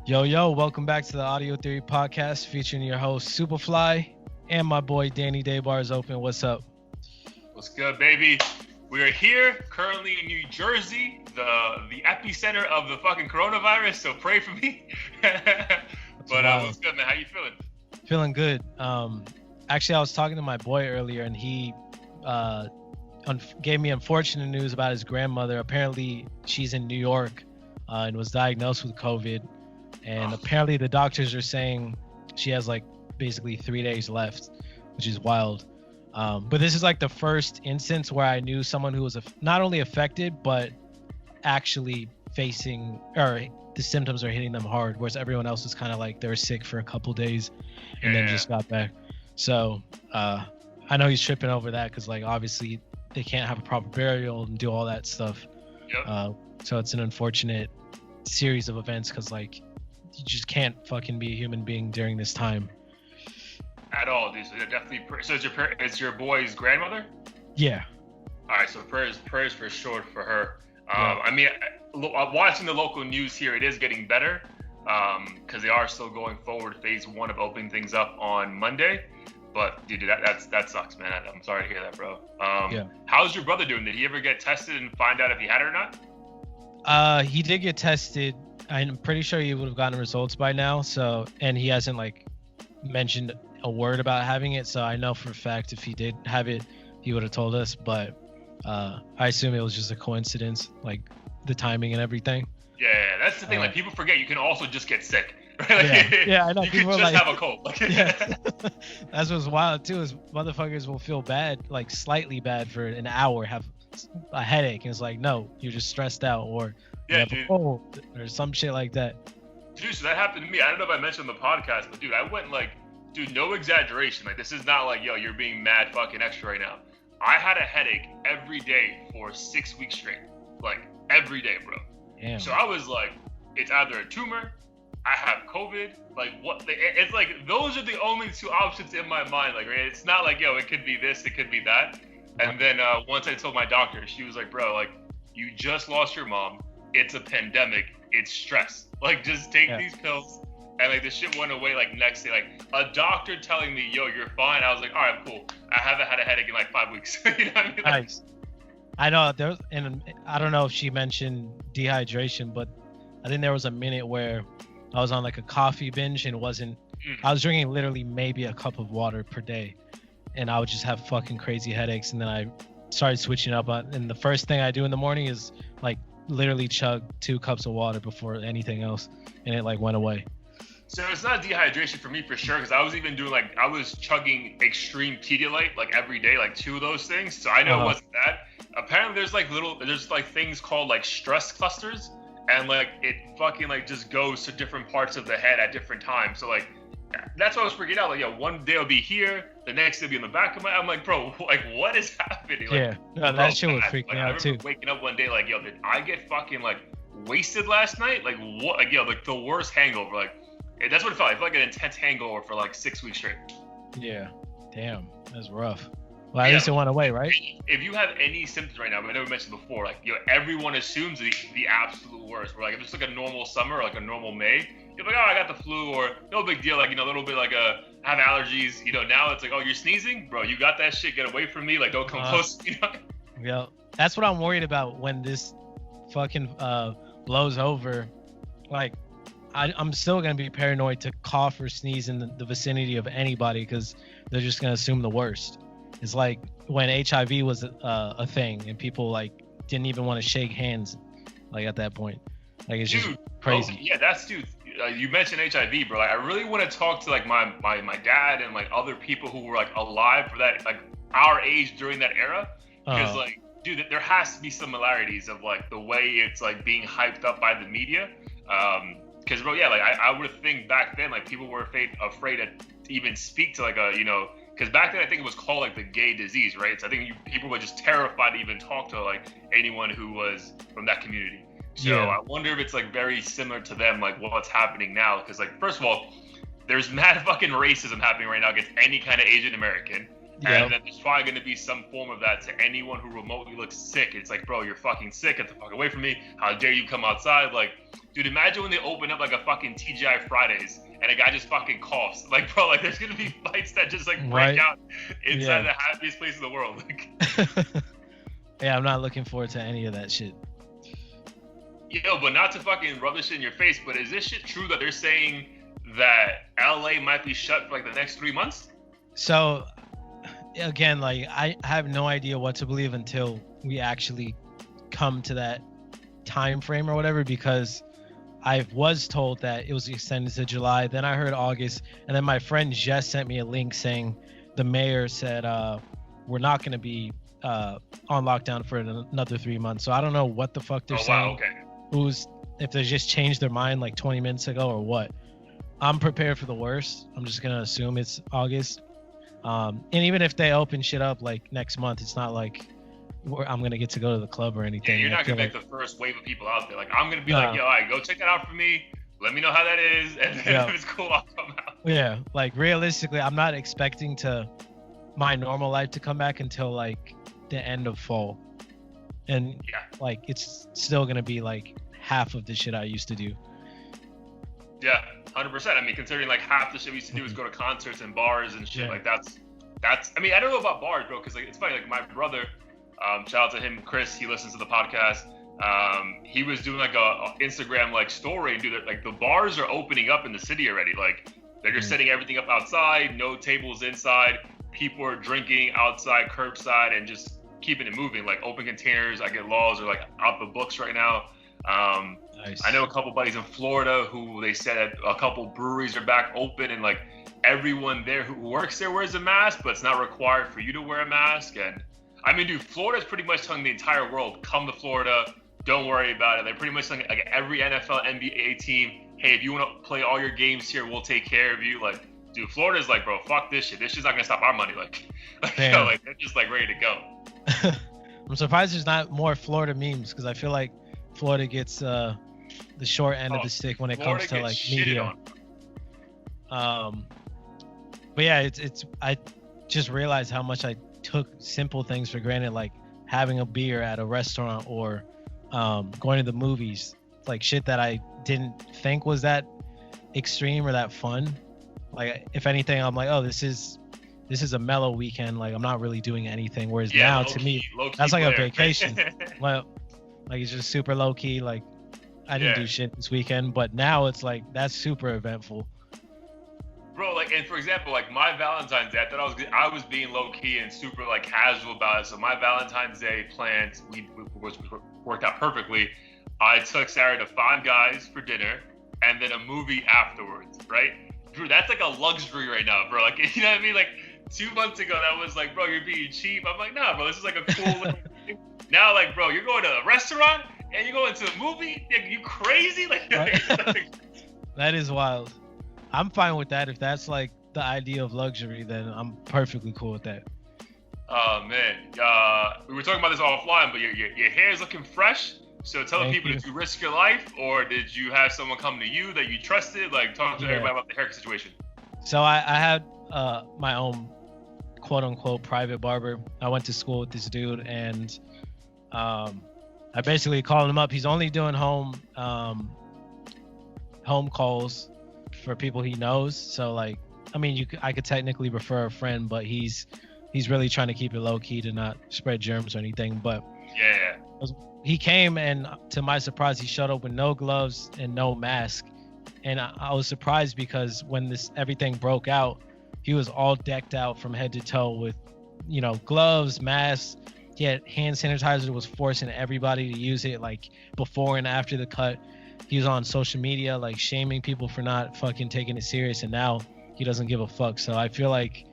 Yo, welcome back to the Audio Theory Podcast featuring your host Superfly and my boy Danny Daybar is open. What's up? What's good, baby? We are here currently in New Jersey, the epicenter of the fucking coronavirus, so pray for me. But what's good, man? How you feeling? Feeling good. Actually, I was talking to my boy earlier and he gave me unfortunate news about his grandmother. Apparently, she's in New York and was diagnosed with COVID. And apparently the doctors are saying she has like basically 3 days left, which is wild. But this is like the first instance where I knew someone who was not only affected, but actually facing, or the symptoms are hitting them hard, whereas everyone else is kind of like they were sick for a couple days and then just got back. So I know he's tripping over that because like obviously they can't have a proper burial and do all that stuff. Yep. So it's an unfortunate series of events because like you just can't fucking be a human being during this time at all, dude. So definitely. So it's your boy's grandmother? Yeah. All right. So prayers for sure for her. I mean, watching the local news here, it is getting better because they are still going forward. Phase 1 of opening things up on Monday. But dude, that sucks, man. I'm sorry to hear that, bro. How's your brother doing? Did he ever get tested and find out if he had it or not? He did get tested. I'm pretty sure he would have gotten results by now. So, and he hasn't like mentioned a word about having it. So I know for a fact if he did have it, he would have told us. But I assume it was just a coincidence, like the timing and everything. Yeah, that's the thing. Like people forget you can also just get sick. Right? Like, yeah, I know. You can just have a cold. That's what's wild too. Is motherfuckers will feel bad, like slightly bad for an hour, have a headache, and it's like, no, you're just stressed out, or you have a cold, or some shit like that. Dude, so that happened to me. I don't know if I mentioned on the podcast, but dude, I went like, dude, no exaggeration. Like this is not like, yo, you're being mad fucking extra right now. I had a headache every day for 6 weeks straight, like every day, bro. Damn. So I was like, it's either a tumor, I have COVID, like what? It's like those are the only two options in my mind. Like, right? It's not like, yo, it could be this, it could be that. And then once I told my doctor, she was like, bro, like you just lost your mom. It's a pandemic. It's stress. Like just take these pills. And like the shit went away like next day. Like a doctor telling me, yo, you're fine. I was like, all right, cool. I haven't had a headache in like 5 weeks. You know what I mean? Like, nice. I know there was, and I don't know if she mentioned dehydration, but I think there was a minute where I was on like a coffee binge and I was drinking literally maybe a cup of water per day. And I would just have fucking crazy headaches. And then I started switching up. And the first thing I do in the morning is like literally chug 2 cups of water before anything else. And it like went away. So it's not dehydration for me for sure. Because I was even doing like, I was chugging extreme Pedialyte like every day, like 2 of those things. So I know it wasn't that. Apparently there's like things called like stress clusters. And like it fucking like just goes to different parts of the head at different times. So like, that's why I was freaking out. Like, yo, one day I'll be here, the next day I'll be in the back of my. I'm like, bro, like, what is happening? Like, that shit would freak me out too. Waking up one day, like, yo, did I get fucking like wasted last night? Like, what? Like, yo, like the worst hangover. Like, that's what it felt like. I felt like an intense hangover for like 6 weeks straight. Yeah, damn, that's rough. Well, at least it went away, right? If you have any symptoms right now, but I never mentioned before, like, yo, everyone assumes the absolute worst. Where like if it's like a normal summer, or like a normal May. You're like, oh, I got the flu, or no big deal, like, you know, a little bit like have allergies, you know. Now it's like, oh, you're sneezing, bro, you got that shit, get away from me, like, don't come close, you know. Yeah, that's what I'm worried about when this fucking blows over. Like, I'm still gonna be paranoid to cough or sneeze in the vicinity of anybody because they're just gonna assume the worst. It's like when HIV was a thing and people like didn't even want to shake hands, like at that point. Like it's just crazy. Yeah, that's dude. You mentioned HIV, bro. Like, I really want to talk to like my dad and like other people who were like alive for that, like our age during that era, because like, dude, there has to be similarities of like the way it's like being hyped up by the media. Because bro, yeah, like I would think back then like people were afraid to even speak to like a, you know, because back then I think it was called like the gay disease, right? So I think people were just terrified to even talk to like anyone who was from that community. So I wonder if it's like very similar to them, like what's happening now. Because like, first of all, there's mad fucking racism happening right now against any kind of Asian American. And then there's probably going to be some form of that to anyone who remotely looks sick. It's like, bro, you're fucking sick. Get the fuck away from me. How dare you come outside? Like, dude, imagine when they open up like a fucking TGI Fridays and a guy just fucking coughs. Like, bro, like there's going to be fights that just like break out inside the happiest place in the world. Like, yeah, I'm not looking forward to any of that shit. Yo, but not to fucking rub this shit in your face, but is this shit true that they're saying that LA might be shut for like the next 3 months? So, again, like I have no idea what to believe until we actually come to that time frame or whatever, because I was told that it was extended to July, then I heard August, and then my friend Jess sent me a link saying the mayor said we're not going to be on lockdown for another 3 months. So I don't know what the fuck they're saying. Wow, okay. If they just changed their mind like 20 minutes ago or what. I'm prepared for the worst. I'm just going to assume it's August. And even if they open shit up like next month, it's not like I'm gonna get to go to the club or anything. Yeah, you're not gonna make the first wave of people out there. Like I'm gonna be like, yo, all right, go check that out for me. Let me know how that is, and then if it's cool, I'll come out. Yeah, like realistically, I'm not expecting my normal life to come back until like the end of fall, and like it's still gonna be like half of the shit I used to do. Yeah, 100%. I mean, considering like half the shit we used to do is go to concerts and bars and shit. Like that's. I mean, I don't know about bars, bro, because like it's funny. Like my brother, shout out to him, Chris. He listens to the podcast. He was doing like a Instagram like story, and dude, like the bars are opening up in the city already. Like they're just setting everything up outside, no tables inside. People are drinking outside, curbside, and just keeping it moving. Like open containers, I get laws are like out the books right now. Nice. I know a couple buddies in Florida who they said a couple breweries are back open, and like everyone there who works there wears a mask, but it's not required for you to wear a mask. And I mean, dude, Florida's pretty much telling the entire world, come to Florida, don't worry about it. They're pretty much telling like every NFL, NBA team, hey, if you want to play all your games here, we'll take care of you. Like, dude, Florida's like, bro, fuck this shit. This shit's not gonna stop our money. Like you know, like they're just like ready to go. I'm surprised there's not more Florida memes, because I feel like Florida gets the short end of the stick when it comes to like media. But yeah, it's I just realized how much I took simple things for granted, like having a beer at a restaurant or going to the movies, like shit that I didn't think was that extreme or that fun. Like if anything, I'm like, oh, this is a mellow weekend, like I'm not really doing anything, whereas now to me that's like a vacation. Well, like it's just super low key, like I didn't do shit this weekend, but now it's like that's super eventful. Bro, like, and for example, like my Valentine's Day, I thought I was being low key and super like casual about it. So my Valentine's Day plans worked out perfectly. I took Sarah to Five Guys for dinner and then a movie afterwards, right? Drew, that's like a luxury right now, bro. Like, you know what I mean? Like 2 months ago, that was like, bro, you're being cheap. I'm like, nah, bro, this is like a cool little thing. Now, like, bro, you're going to a restaurant and you're going to a movie? Like, you crazy? Like, that is wild. I'm fine with that. If that's like the idea of luxury, then I'm perfectly cool with that. Oh man, we were talking about this offline, but your hair is looking fresh. So tell the people, did you risk your life, or did you have someone come to you that you trusted? Like, talk to everybody about the haircut situation. So I had my own quote unquote private barber. I went to school with this dude, and I basically called him up. He's only doing home calls for people he knows. So like, I mean, I could technically refer a friend, but he's really trying to keep it low key to not spread germs or anything. But he came, and to my surprise, he showed up with no gloves and no mask. And I was surprised because when everything broke out, he was all decked out from head to toe with, you know, gloves, masks. He had hand sanitizer, was forcing everybody to use it like before and after the cut. He was on social media, like shaming people for not fucking taking it serious, and now he doesn't give a fuck. So I feel like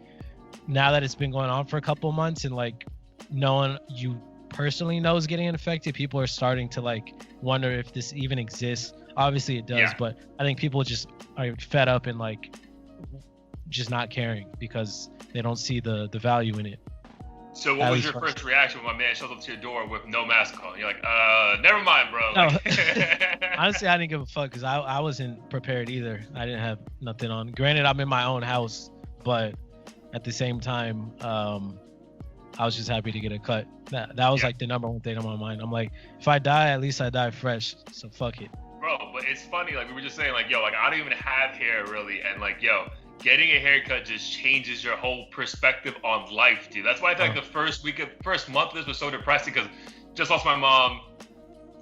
now that it's been going on for a couple months, and like no one you personally knows getting infected, people are starting to like wonder if this even exists. Obviously it does, but I think people just are fed up and like just not caring because they don't see the value in it. So what was your first reaction when my man shows up to your door with no mask on? You're like, never mind, bro. No. Honestly, I didn't give a fuck because I wasn't prepared either. I didn't have nothing on. Granted, I'm in my own house, but at the same time, I was just happy to get a cut. That was like the number one thing on my mind. I'm like, if I die, at least I die fresh. So fuck it. Bro, but it's funny, like we were just saying, like, yo, like I don't even have hair really, and like, yo, getting a haircut just changes your whole perspective on life, dude. That's why I think the first month of this was so depressing, because just lost my mom,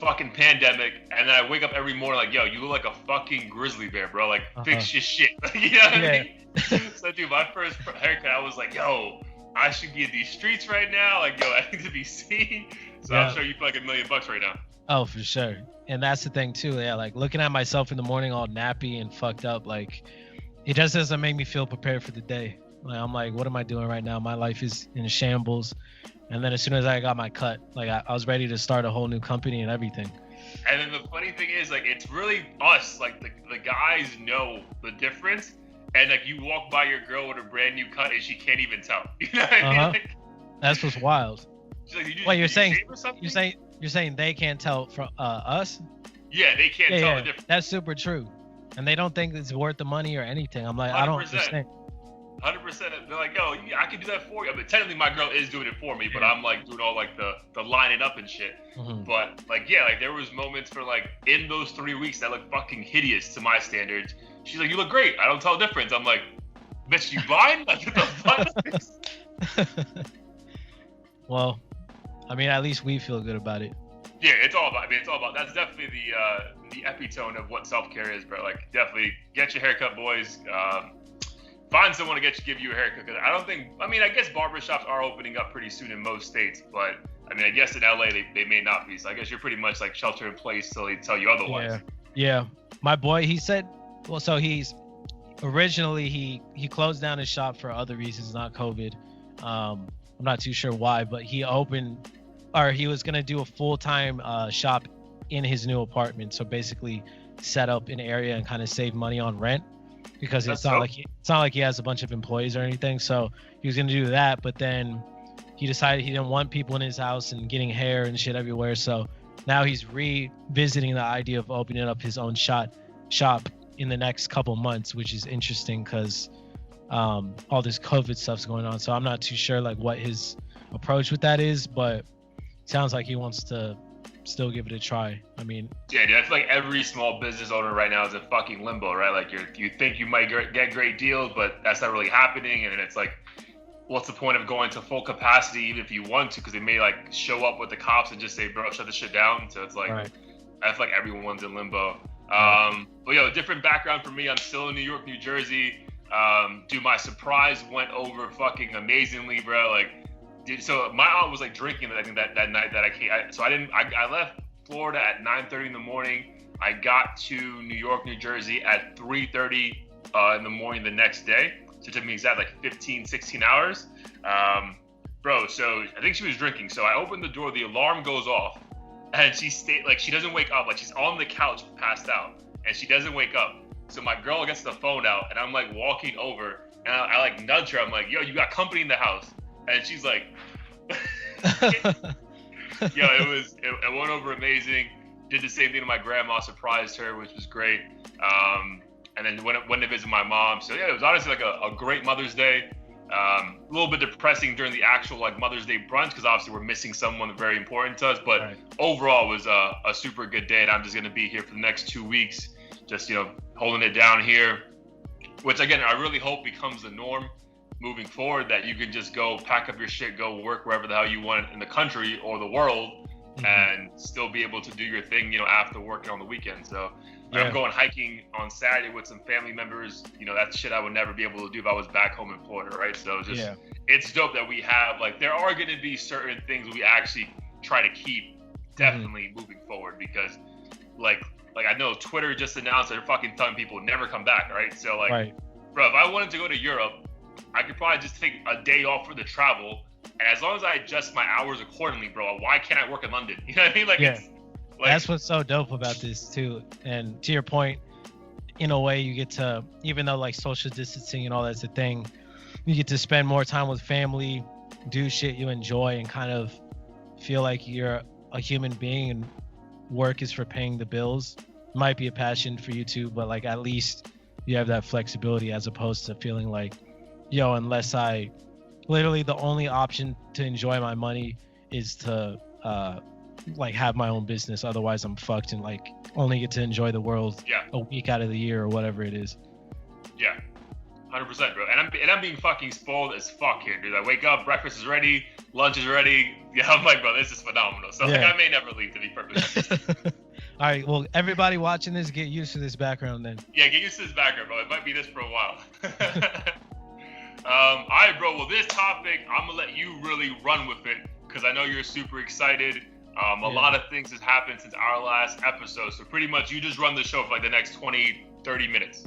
fucking pandemic, and then I wake up every morning like, yo, you look like a fucking grizzly bear, bro. Like, fix your shit. You know what I mean? So, dude, my first haircut, I was like, yo, I should be in these streets right now. Like, yo, I need to be seen. So I'm sure you feel like $1 million right now. Oh, for sure. And that's the thing too. Yeah, like looking at myself in the morning all nappy and fucked up, like it just doesn't make me feel prepared for the day. Like I'm like, what am I doing right now? My life is in shambles. And then as soon as I got my cut, like I was ready to start a whole new company and everything. And then the funny thing is, like, it's really us. Like the guys know the difference. And like you walk by your girl with a brand new cut and she can't even tell. You know what I mean? Like, that's what's wild. She's like, Wait, you're saying they can't tell from us? Yeah, they can't tell the difference. That's super true. And they don't think it's worth the money or anything. I'm like, 100%. I don't understand. 100%. They're like, yo, I can do that for you. I mean, technically my girl is doing it for me, but I'm like doing all like the lining up and shit. But like, yeah, like there was moments for like in those 3 weeks that looked fucking hideous to my standards. She's like, you look great. I don't tell the difference. I'm like, bitch, you blind? Like, what the fuck? Well, I mean, at least we feel good about it. Yeah, it's all about. That's definitely the epitome of what self-care is, bro. Like, definitely get your haircut, boys. Find someone to give you a haircut. Cause I guess barbershops are opening up pretty soon in most states, but I mean, I guess in LA they may not be. So I guess you're pretty much like shelter in place till they tell you otherwise. Yeah. My boy, he said, well, so he's originally he closed down his shop for other reasons, not COVID. I'm not too sure why, but he was gonna do a full-time shop in his new apartment. So basically set up an area and kind of save money on rent, because it's not like he has a bunch of employees or anything. So he was gonna do that, but then he decided he didn't want people in his house and getting hair and shit everywhere. So now he's revisiting the idea of opening up his own shop in the next couple months, which is interesting because all this COVID stuff's going on. So I'm not too sure like what his approach with that is, but it sounds like he wants to still give it a try. I mean, yeah, dude, I feel like every small business owner right now is in fucking limbo, right? Like you think you might get great deals, but that's not really happening. And then it's like, what's the point of going to full capacity even if you want to? Because they may like show up with the cops and just say, bro, shut this shit down. So it's like, I feel like everyone's in limbo. But yo, different background for me. I'm still in New York, New Jersey. Dude, my surprise went over fucking amazingly, bro. Like, dude, so my aunt was like drinking, I think that night that I came. I left Florida at 9:30 in the morning. I got to New York, New Jersey at 3:30 in the morning the next day. So it took me exactly like 15, 16 hours. Bro, so I think she was drinking. So I opened the door, the alarm goes off, and she doesn't wake up. Like, she's on the couch passed out, and she doesn't wake up. So my girl gets the phone out, and I'm like walking over, and I like nudge her. I'm like, yo, you got company in the house. And she's like, yo, it went over amazing. Did the same thing to my grandma, surprised her, which was great. And then went to visit my mom. So yeah, it was honestly like a great Mother's Day. A little bit depressing during the actual like Mother's Day brunch, because obviously we're missing someone very important to us. But overall, it was a super good day, and I'm just gonna be here for the next 2 weeks, just holding it down here. Which again, I really hope becomes the norm moving forward, that you can just go pack up your shit, go work wherever the hell you want in the country or the world, and still be able to do your thing, after working on the weekend. So I'm going hiking on Saturday with some family members. That's shit I would never be able to do if I was back home in Florida, right? So it's dope that we have, like, there are going to be certain things we actually try to keep definitely moving forward, because like I know Twitter just announced they're fucking telling people never come back, right? So like, bro, if I wanted to go to Europe, I could probably just take a day off for the travel, and as long as I adjust my hours accordingly, bro, why can't I work in London? You know what I mean? Like, that's what's so dope about this too. And to your point, in a way, you get to, even though like social distancing and all that's a thing, you get to spend more time with family, do shit you enjoy, and kind of feel like you're a human being, and work is for paying the bills. Might be a passion for you too, but like at least you have that flexibility, as opposed to feeling like yo, unless I, literally the only option to enjoy my money is to like have my own business. Otherwise I'm fucked and like only get to enjoy the world a week out of the year or whatever it is. Yeah. 100%, bro. And I'm being fucking spoiled as fuck here, dude. I wake up, breakfast is ready, lunch is ready. Yeah, I'm like, bro, this is phenomenal. So like, I may never leave, to be perfectly honest. All right, well, everybody watching this, get used to this background then. Yeah, get used to this background, bro. It might be this for a while. All right, bro. Well, this topic, I'm gonna let you really run with it because I know you're super excited. A lot of things has happened since our last episode, so pretty much you just run the show for like the next 20, 30 minutes.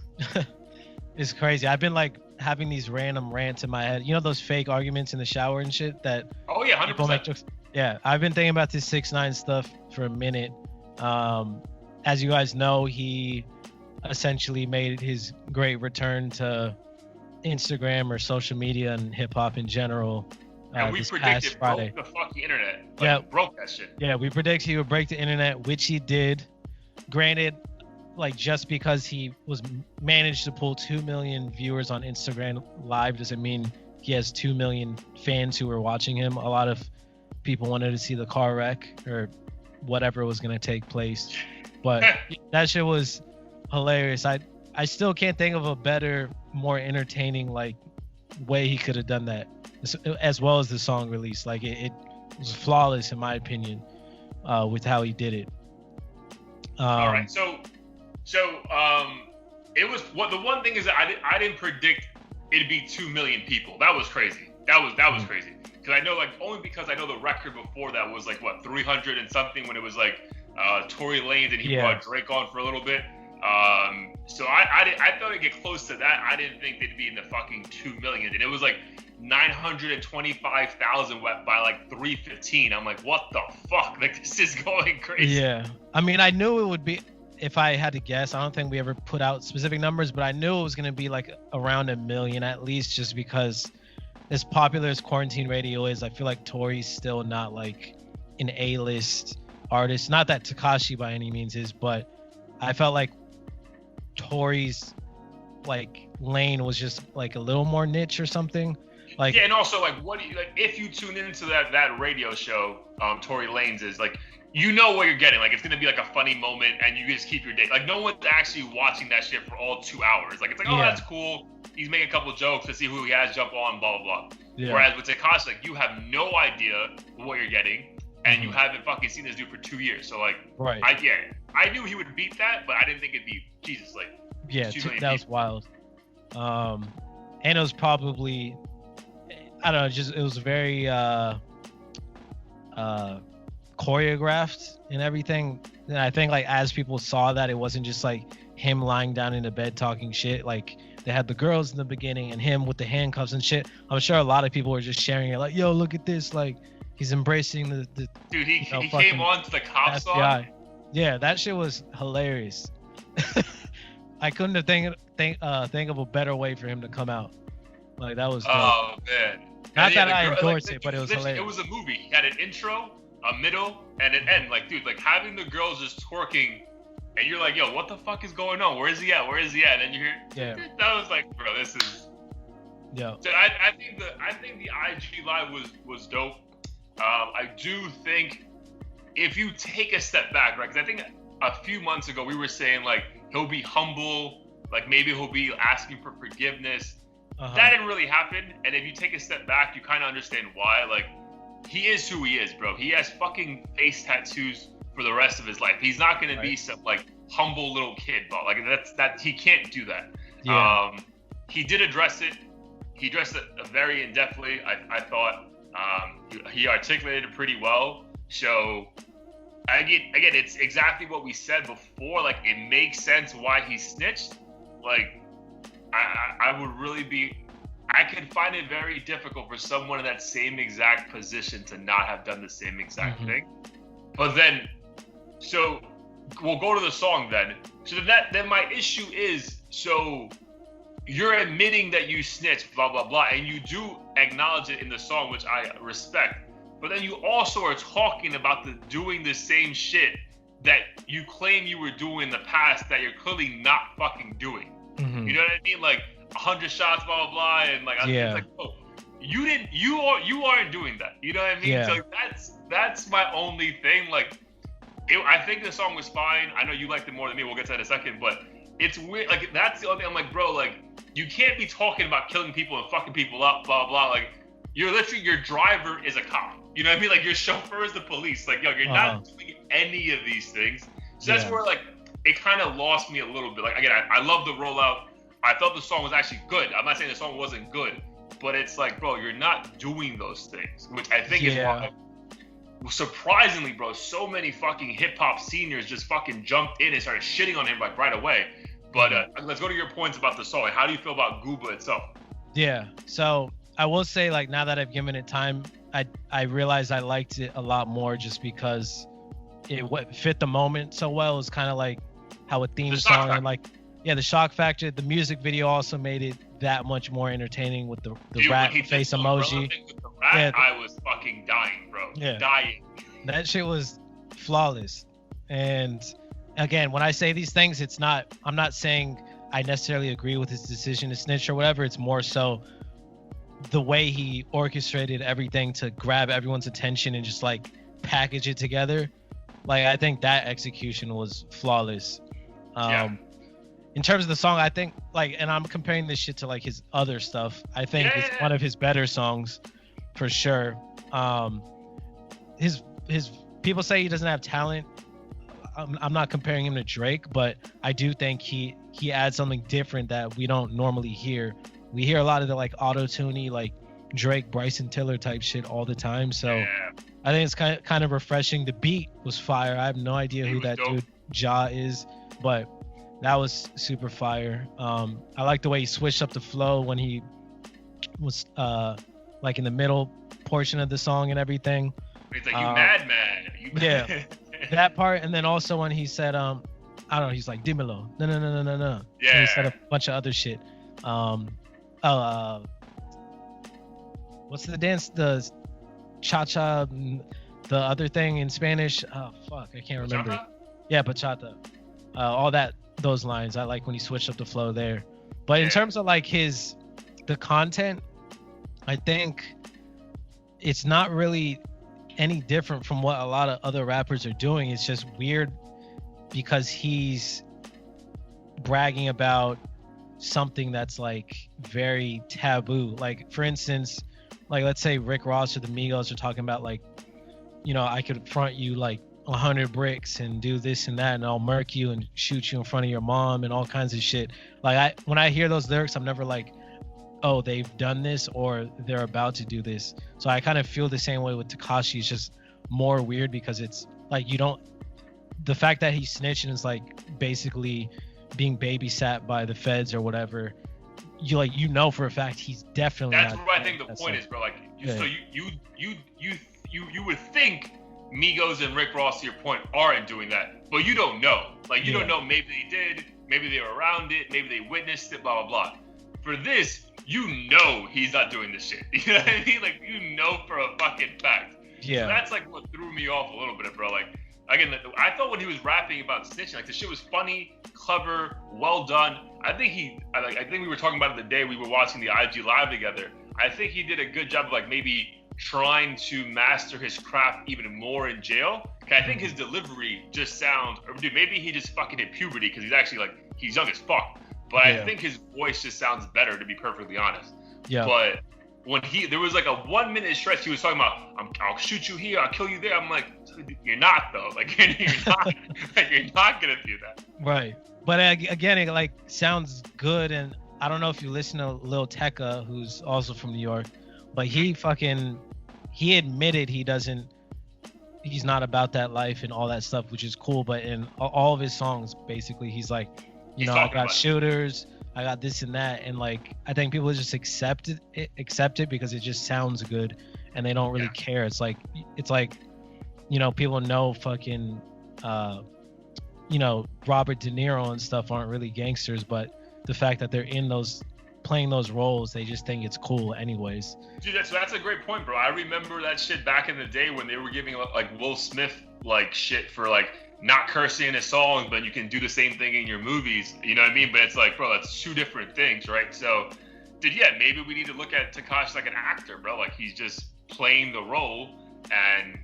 It's crazy. I've been like having these random rants in my head. You know those fake arguments in the shower and shit that. Oh yeah, 100%. Yeah, I've been thinking about this 6ix9ine stuff for a minute. As you guys know, he essentially made his great return to Instagram or social media and hip hop in general. And we predicted broke the fucking internet. Like, broke that shit. Yeah, we predicted he would break the internet, which he did. Granted, like just because he was managed to pull 2 million viewers on Instagram Live doesn't mean he has 2 million fans who were watching him. A lot of people wanted to see the car wreck or whatever was going to take place. But that shit was hilarious. I still can't think of a better, more entertaining like way he could have done that, as well as the song release. Like it was flawless in my opinion with how he did it. All right, so it was the one thing is that I didn't predict it'd be 2 million people. That was crazy. That was crazy. Because I know, like, only because I know the record before that was like what 300 and something when it was like Tory Lanez and he brought Drake on for a little bit. So I thought it'd get close to that. I didn't think they'd be in the fucking 2 million, and it was like 925,000 by like 3:15. I'm like, what the fuck? Like, this is going crazy. Yeah, I mean, I knew it would be. If I had to guess, I don't think we ever put out specific numbers, but I knew it was going to be like around 1 million at least, just because as popular as quarantine radio is, I feel like Tory's still not like an A-list artist. Not that Tekashi by any means is, but I felt like Tory's like lane was just like a little more niche or something. Like, yeah, and also like, what do you like if you tune into that radio show, Tory Lanez is like, you know what you're getting. Like, it's gonna be like a funny moment, and you just keep your day. Like, no one's actually watching that shit for all 2 hours. Like, it's like, oh, that's cool. He's making a couple jokes to see who he has jump on, blah blah blah. Yeah. Whereas with Tekashi, like, you have no idea what you're getting, and you haven't fucking seen this dude for 2 years. So like, I knew he would beat that, but I didn't think it'd be Jesus. Like, that was wild. And it was probably, I don't know, just it was very choreographed and everything. And I think like as people saw that, it wasn't just like him lying down in the bed talking shit. Like, they had the girls in the beginning and him with the handcuffs and shit. I'm sure a lot of people were just sharing it like, yo, look at this, like he's embracing the dude, he came on to the cop song. Yeah, that shit was hilarious. I couldn't have think of a better way for him to come out. Like, that was dope. Oh man, not that I endorsed it, but it was hilarious. It was a movie. He had an intro, a middle, and an end. Like, dude, like having the girls just twerking, and you're like, yo, what the fuck is going on? Where is he at? Where is he at? And then you hear, that was like, bro, this is. Yeah. So I think the IG live was dope. I do think if you take a step back, right? Because I think a few months ago we were saying like he'll be humble, like maybe he'll be asking for forgiveness. That didn't really happen. And if you take a step back, you kind of understand why. Like, he is who he is, bro. He has fucking face tattoos for the rest of his life. He's not gonna be some like humble little kid, but like that he can't do that. Yeah. He did address it. He addressed it very in-depthly. I thought he articulated it pretty well. So again, it's exactly what we said before. Like, it makes sense why he snitched. Like, I would really be. I could find it very difficult for someone in that same exact position to not have done the same exact thing. But then, so we'll go to the song then. So then my issue is, so you're admitting that you snitched, blah, blah, blah, and you do acknowledge it in the song, which I respect. But then you also are talking about doing the same shit that you claim you were doing in the past that you're clearly not fucking doing. You know what I mean? Like, 100 shots, blah blah blah, and like it's like, oh, you aren't doing that. You know what I mean? Yeah. So that's my only thing. Like, I think the song was fine. I know you liked it more than me. We'll get to that in a second, but it's weird. Like, that's the only thing. I'm like, bro, like, you can't be talking about killing people and fucking people up, blah blah. Like, you're literally, your driver is a cop. You know what I mean? Like, your chauffeur is the police. Like, yo, you're not doing any of these things. So that's where, like, it kind of lost me a little bit. Like, again, I love the rollout. I thought the song was actually good. I'm not saying the song wasn't good, but it's like, bro, you're not doing those things, which I think is why, surprisingly, bro, so many fucking hip hop seniors just fucking jumped in and started shitting on him like right away. But let's go to your points about the song. Like, how do you feel about Gooba itself? Yeah. So I will say, like, now that I've given it time, I realized I liked it a lot more just because it fit the moment so well. It was kind of like how a theme song and like, the shock factor. The music video also made it that much more entertaining with the rat face emoji. With the rat, I was fucking dying, bro. Dying. That shit was flawless. And again, when I say these things, I'm not saying I necessarily agree with his decision to snitch or whatever. It's more so the way he orchestrated everything to grab everyone's attention and just like package it together. Like, I think that execution was flawless. In terms of the song, I think, like, and I'm comparing this shit to like his other stuff, I think it's one of his better songs for sure. His people say he doesn't have talent. I'm not comparing him to Drake, but I do think he adds something different that we don't normally hear. We hear a lot of the like auto-tuney, like Drake, Bryson Tiller type shit all the time. So I think it's kind of refreshing. The beat was fire. I have no idea who that dude Ja is, but that was super fire. I like the way he switched up the flow when he was like in the middle portion of the song and everything. He's like, you mad. Yeah, that part. And then also when he said, I don't know, he's like, Dimelo. No. Yeah. And he said a bunch of other shit. What's the dance? The cha-cha, the other thing in Spanish. Oh, fuck, I can't remember. Bachata? Yeah, bachata. All those lines. I like when he switched up the flow there. But in terms of like the content, I think it's not really any different from what a lot of other rappers are doing. It's just weird because he's bragging about something that's like very taboo. Like, for instance, like, let's say Rick Ross or the Migos are talking about, like, you know, I could front you like 100 bricks and do this and that, and I'll murk you and shoot you in front of your mom and all kinds of shit. Like, when I hear those lyrics, I'm never like, oh, they've done this or they're about to do this. So I kind of feel the same way with Tekashi. It's just more weird because it's like, the fact that he snitched and is like basically being babysat by the feds or whatever, you know for a fact he's definitely that's not. What I think the point is, bro. Like, so you would think Migos and Rick Ross, to your point, aren't doing that, but you don't know. Like, you don't know. Maybe they did. Maybe they were around it. Maybe they witnessed it. Blah blah blah. For this, you know he's not doing this shit. You know what I mean? Like, you know for a fucking fact. Yeah. So that's like what threw me off a little bit, bro. Like, again, I thought when he was rapping about snitching, like, the shit was funny, clever, well done. I think we were talking about it the day we were watching the IG live together. I think he did a good job of like maybe trying to master his craft even more in jail. I think his delivery just sounds, or dude, maybe he just fucking hit puberty because he's actually like, he's young as fuck. But I think his voice just sounds better, to be perfectly honest. Yeah. But when there was like a 1 minute stretch, he was talking about, I'll shoot you here, I'll kill you there. I'm like, you're not though. Like, you're not. Like, you're not gonna do that. Right. But again, it like sounds good, and I don't know if you listen to Lil Tecca, who's also from New York, but he admitted he's not about that life and all that stuff, which is cool. But in all of his songs, basically, he's like, I got shooters, I got this and that, and like, I think people just accept it because it just sounds good, and they don't really care. It's like people know fucking Robert De Niro and stuff aren't really gangsters, but the fact that they're in those playing those roles, they just think it's cool anyways. Dude, that's a great point, bro. I remember that shit back in the day when they were giving like Will Smith like shit for like not cursing in his songs, but you can do the same thing in your movies. You know what I mean? But it's like, bro, that's two different things, right? So, dude, yeah, maybe we need to look at Tekashi like an actor, bro. Like he's just playing the role and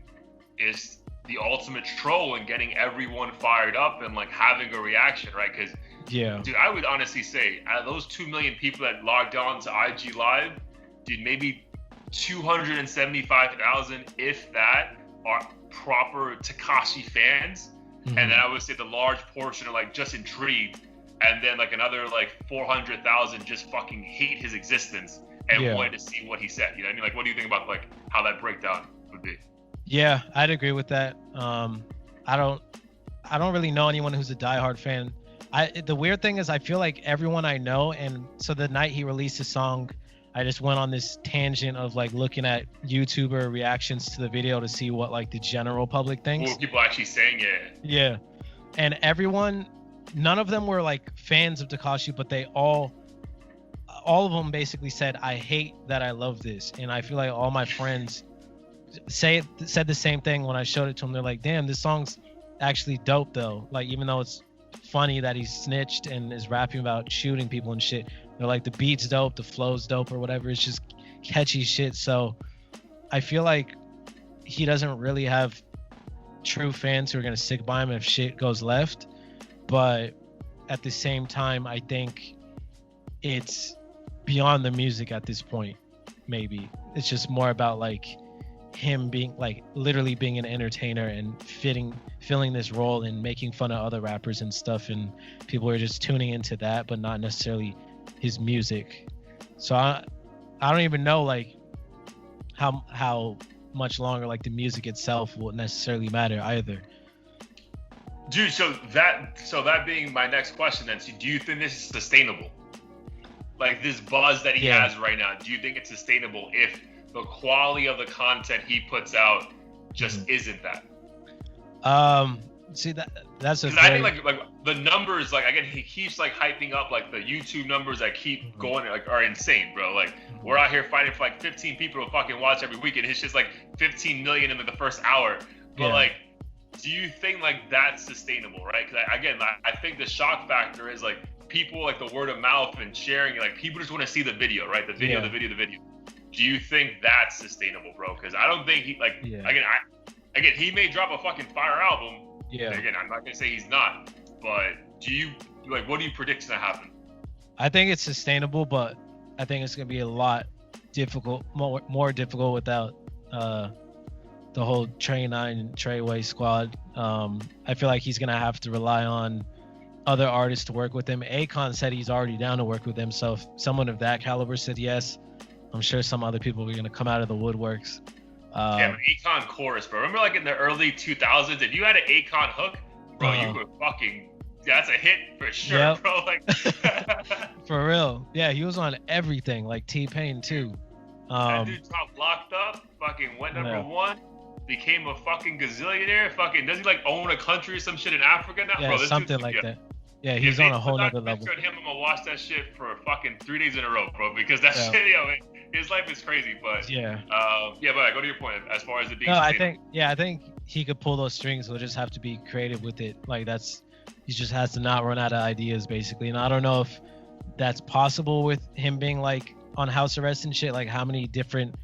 is the ultimate troll and getting everyone fired up and like having a reaction, right? Because yeah, dude, I would honestly say out of those 2 million people that logged on to IG Live, dude, maybe 275,000, if that, are proper Tekashi fans. And then I would say the large portion are like just intrigued, and then like another like 400,000 just fucking hate his existence and wanted to see what he said. You know what I mean? Like, what do you think about like how that breakdown would be? Yeah, I'd agree with that. I don't really know anyone who's a diehard fan. The weird thing is I feel like everyone I know, and so the night he released the song, I just went on this tangent of like looking at YouTuber reactions to the video to see what like the general public thinks. What were people actually saying it? Yeah. And everyone, none of them were like fans of Tekashi, but they all of them basically said, I hate that I love this. And I feel like all my friends said the same thing when I showed it to them. They're like, damn, this song's actually dope though. Like, even though it's funny that he snitched and is rapping about shooting people and shit, they're like, the beat's dope, the flow's dope, or whatever. It's just catchy shit. So I feel like he doesn't really have true fans who are gonna stick by him if shit goes left. But at the same time, I think it's beyond the music at this point. Maybe it's just more about like him being like literally being an entertainer and filling this role and making fun of other rappers and stuff, and people are just tuning into that but not necessarily his music. So I don't even know like how much longer like the music itself will necessarily matter either. Dude, so that being my next question then, so do you think this is sustainable? Like this buzz that he has right now, do you think it's sustainable if the quality of the content he puts out just isn't that? See, that's a I think like the numbers, like again, he keeps like hyping up like the YouTube numbers that keep going like are insane, bro. Like we're out here fighting for like 15 people to fucking watch every week, and it's just like 15 million in the first hour. But like, do you think like that's sustainable, right? Because I think the shock factor is like people like the word of mouth and sharing, like people just want to see the video, right? The video. Do you think that's sustainable, bro? Because I don't think he like again he may drop a fucking fire album. Yeah. Again, I'm not gonna say he's not, but do you like what do you predict to happen? I think it's sustainable, but I think it's gonna be a lot more difficult without the whole Trey 9 and Treyway squad. I feel like he's gonna have to rely on other artists to work with him. Akon said he's already down to work with him, so if someone of that caliber said yes, I'm sure some other people are gonna come out of the woodworks. Yeah, Akon chorus, bro. Remember, like in the early 2000s, if you had an Akon hook, bro, you were fucking. Yeah, that's a hit for sure, bro. Like, for real. Yeah, he was on everything, like T-Pain too. That dude got locked up, fucking went number one, became a fucking gazillionaire. Fucking does he like own a country or some shit in Africa now, bro? This something like that. Yeah, he's on a whole nother level. Him, I'm gonna watch that shit for fucking 3 days in a row, bro, because that shit, his life is crazy. But but go to your point as far as it being. No, I think he could pull those strings. He'll just have to be creative with it. Like he just has to not run out of ideas, basically. And I don't know if that's possible with him being like on house arrest and shit. Like, how many different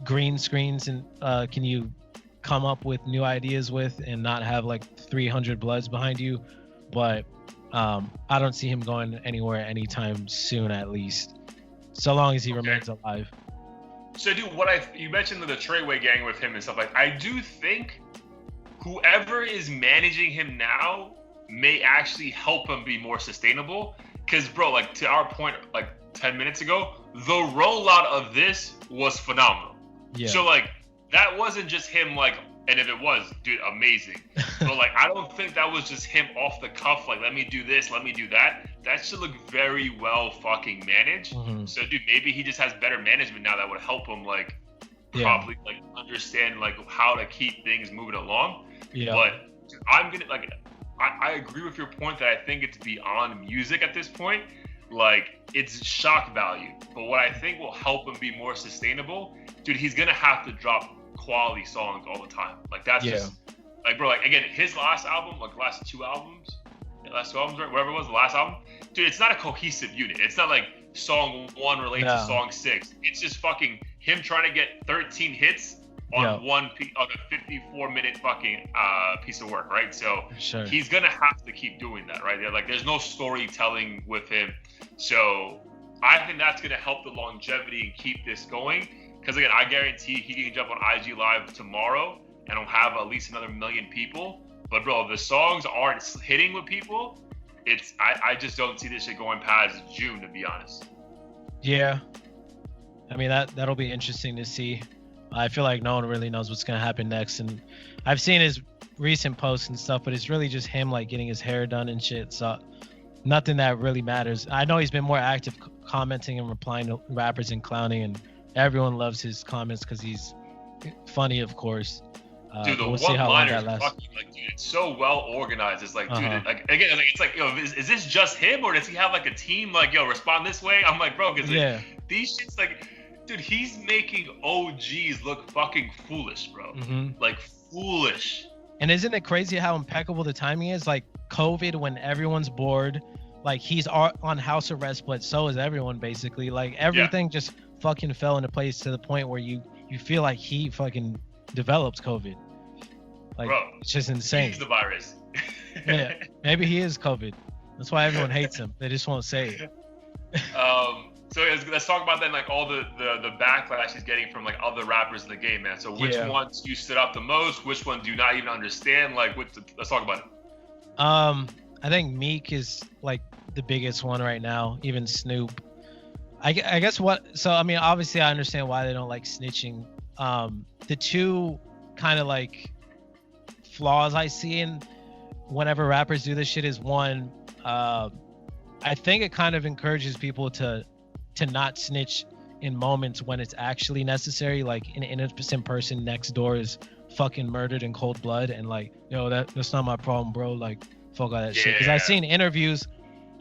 green screens and can you come up with new ideas with and not have like 300 Bloods behind you? But I don't see him going anywhere anytime soon, at least, so long as he remains alive. So, dude, you mentioned the Treyway gang with him and stuff like. I do think whoever is managing him now may actually help him be more sustainable. Because, bro, like to our point, like 10 minutes ago, the rollout of this was phenomenal. Yeah. So, like, that wasn't just him, like. And if it was, dude, amazing. But like, I don't think that was just him off the cuff. Like, let me do this, let me do that. That should look very well fucking managed. So, dude, maybe he just has better management now that would help him like probably like understand like how to keep things moving along. Yeah. But dude, I'm gonna like, I agree with your point that I think it's beyond music at this point. like it's shock value. But what I think will help him be more sustainable, dude, he's gonna have to drop quality songs all the time. Like that's just like, bro, like again, his last album, like last two albums, right? Whatever it was, the last album, dude, it's not a cohesive unit. It's not like song 1 relates to song 6. It's just fucking him trying to get 13 hits on on a 54-minute fucking piece of work, right? So he's gonna have to keep doing that, right? Like there's no storytelling with him. So I think that's gonna help the longevity and keep this going. Because again, I guarantee he can jump on IG Live tomorrow and he'll have at least another 1 million people. But bro, if the songs aren't hitting with people, I just don't see this shit going past June, to be honest. Yeah, I mean that'll be interesting to see. I feel like no one really knows what's gonna happen next, and I've seen his recent posts and stuff, but it's really just him like getting his hair done and shit. So nothing that really matters. I know he's been more active commenting and replying to rappers and clowning, and everyone loves his comments because he's funny, of course. Dude, the one-liners, like, dude, it's so well organized. It's like, dude, like again, like, it's like, yo, is this just him, or does he have like a team? Like, yo, respond this way. I'm like, bro, because these shits, like, dude, he's making OGs look fucking foolish, bro. Like foolish. And isn't it crazy how impeccable the timing is? Like COVID, when everyone's bored, like he's on house arrest, but so is everyone basically. Like everything just fucking fell into place to the point where you feel like he fucking developed COVID. Like, bro, it's just insane. He's the virus. Yeah, maybe he is COVID. That's why everyone hates him. They just won't say it. So let's talk about then, like all the backlash he's getting from like other rappers in the game, man. So which ones you stood up the most? Which one do you not even understand? Like, let's talk about it. I think Meek is like the biggest one right now. Even Snoop. I guess what? So I mean, obviously I understand why they don't like snitching. The two kind of like flaws I see in whenever rappers do this shit is one, I think it kind of encourages people to not snitch in moments when it's actually necessary. Like an innocent person next door is fucking murdered in cold blood, and like, yo, that's not my problem, bro. Like, fuck all that shit. Because I've seen interviews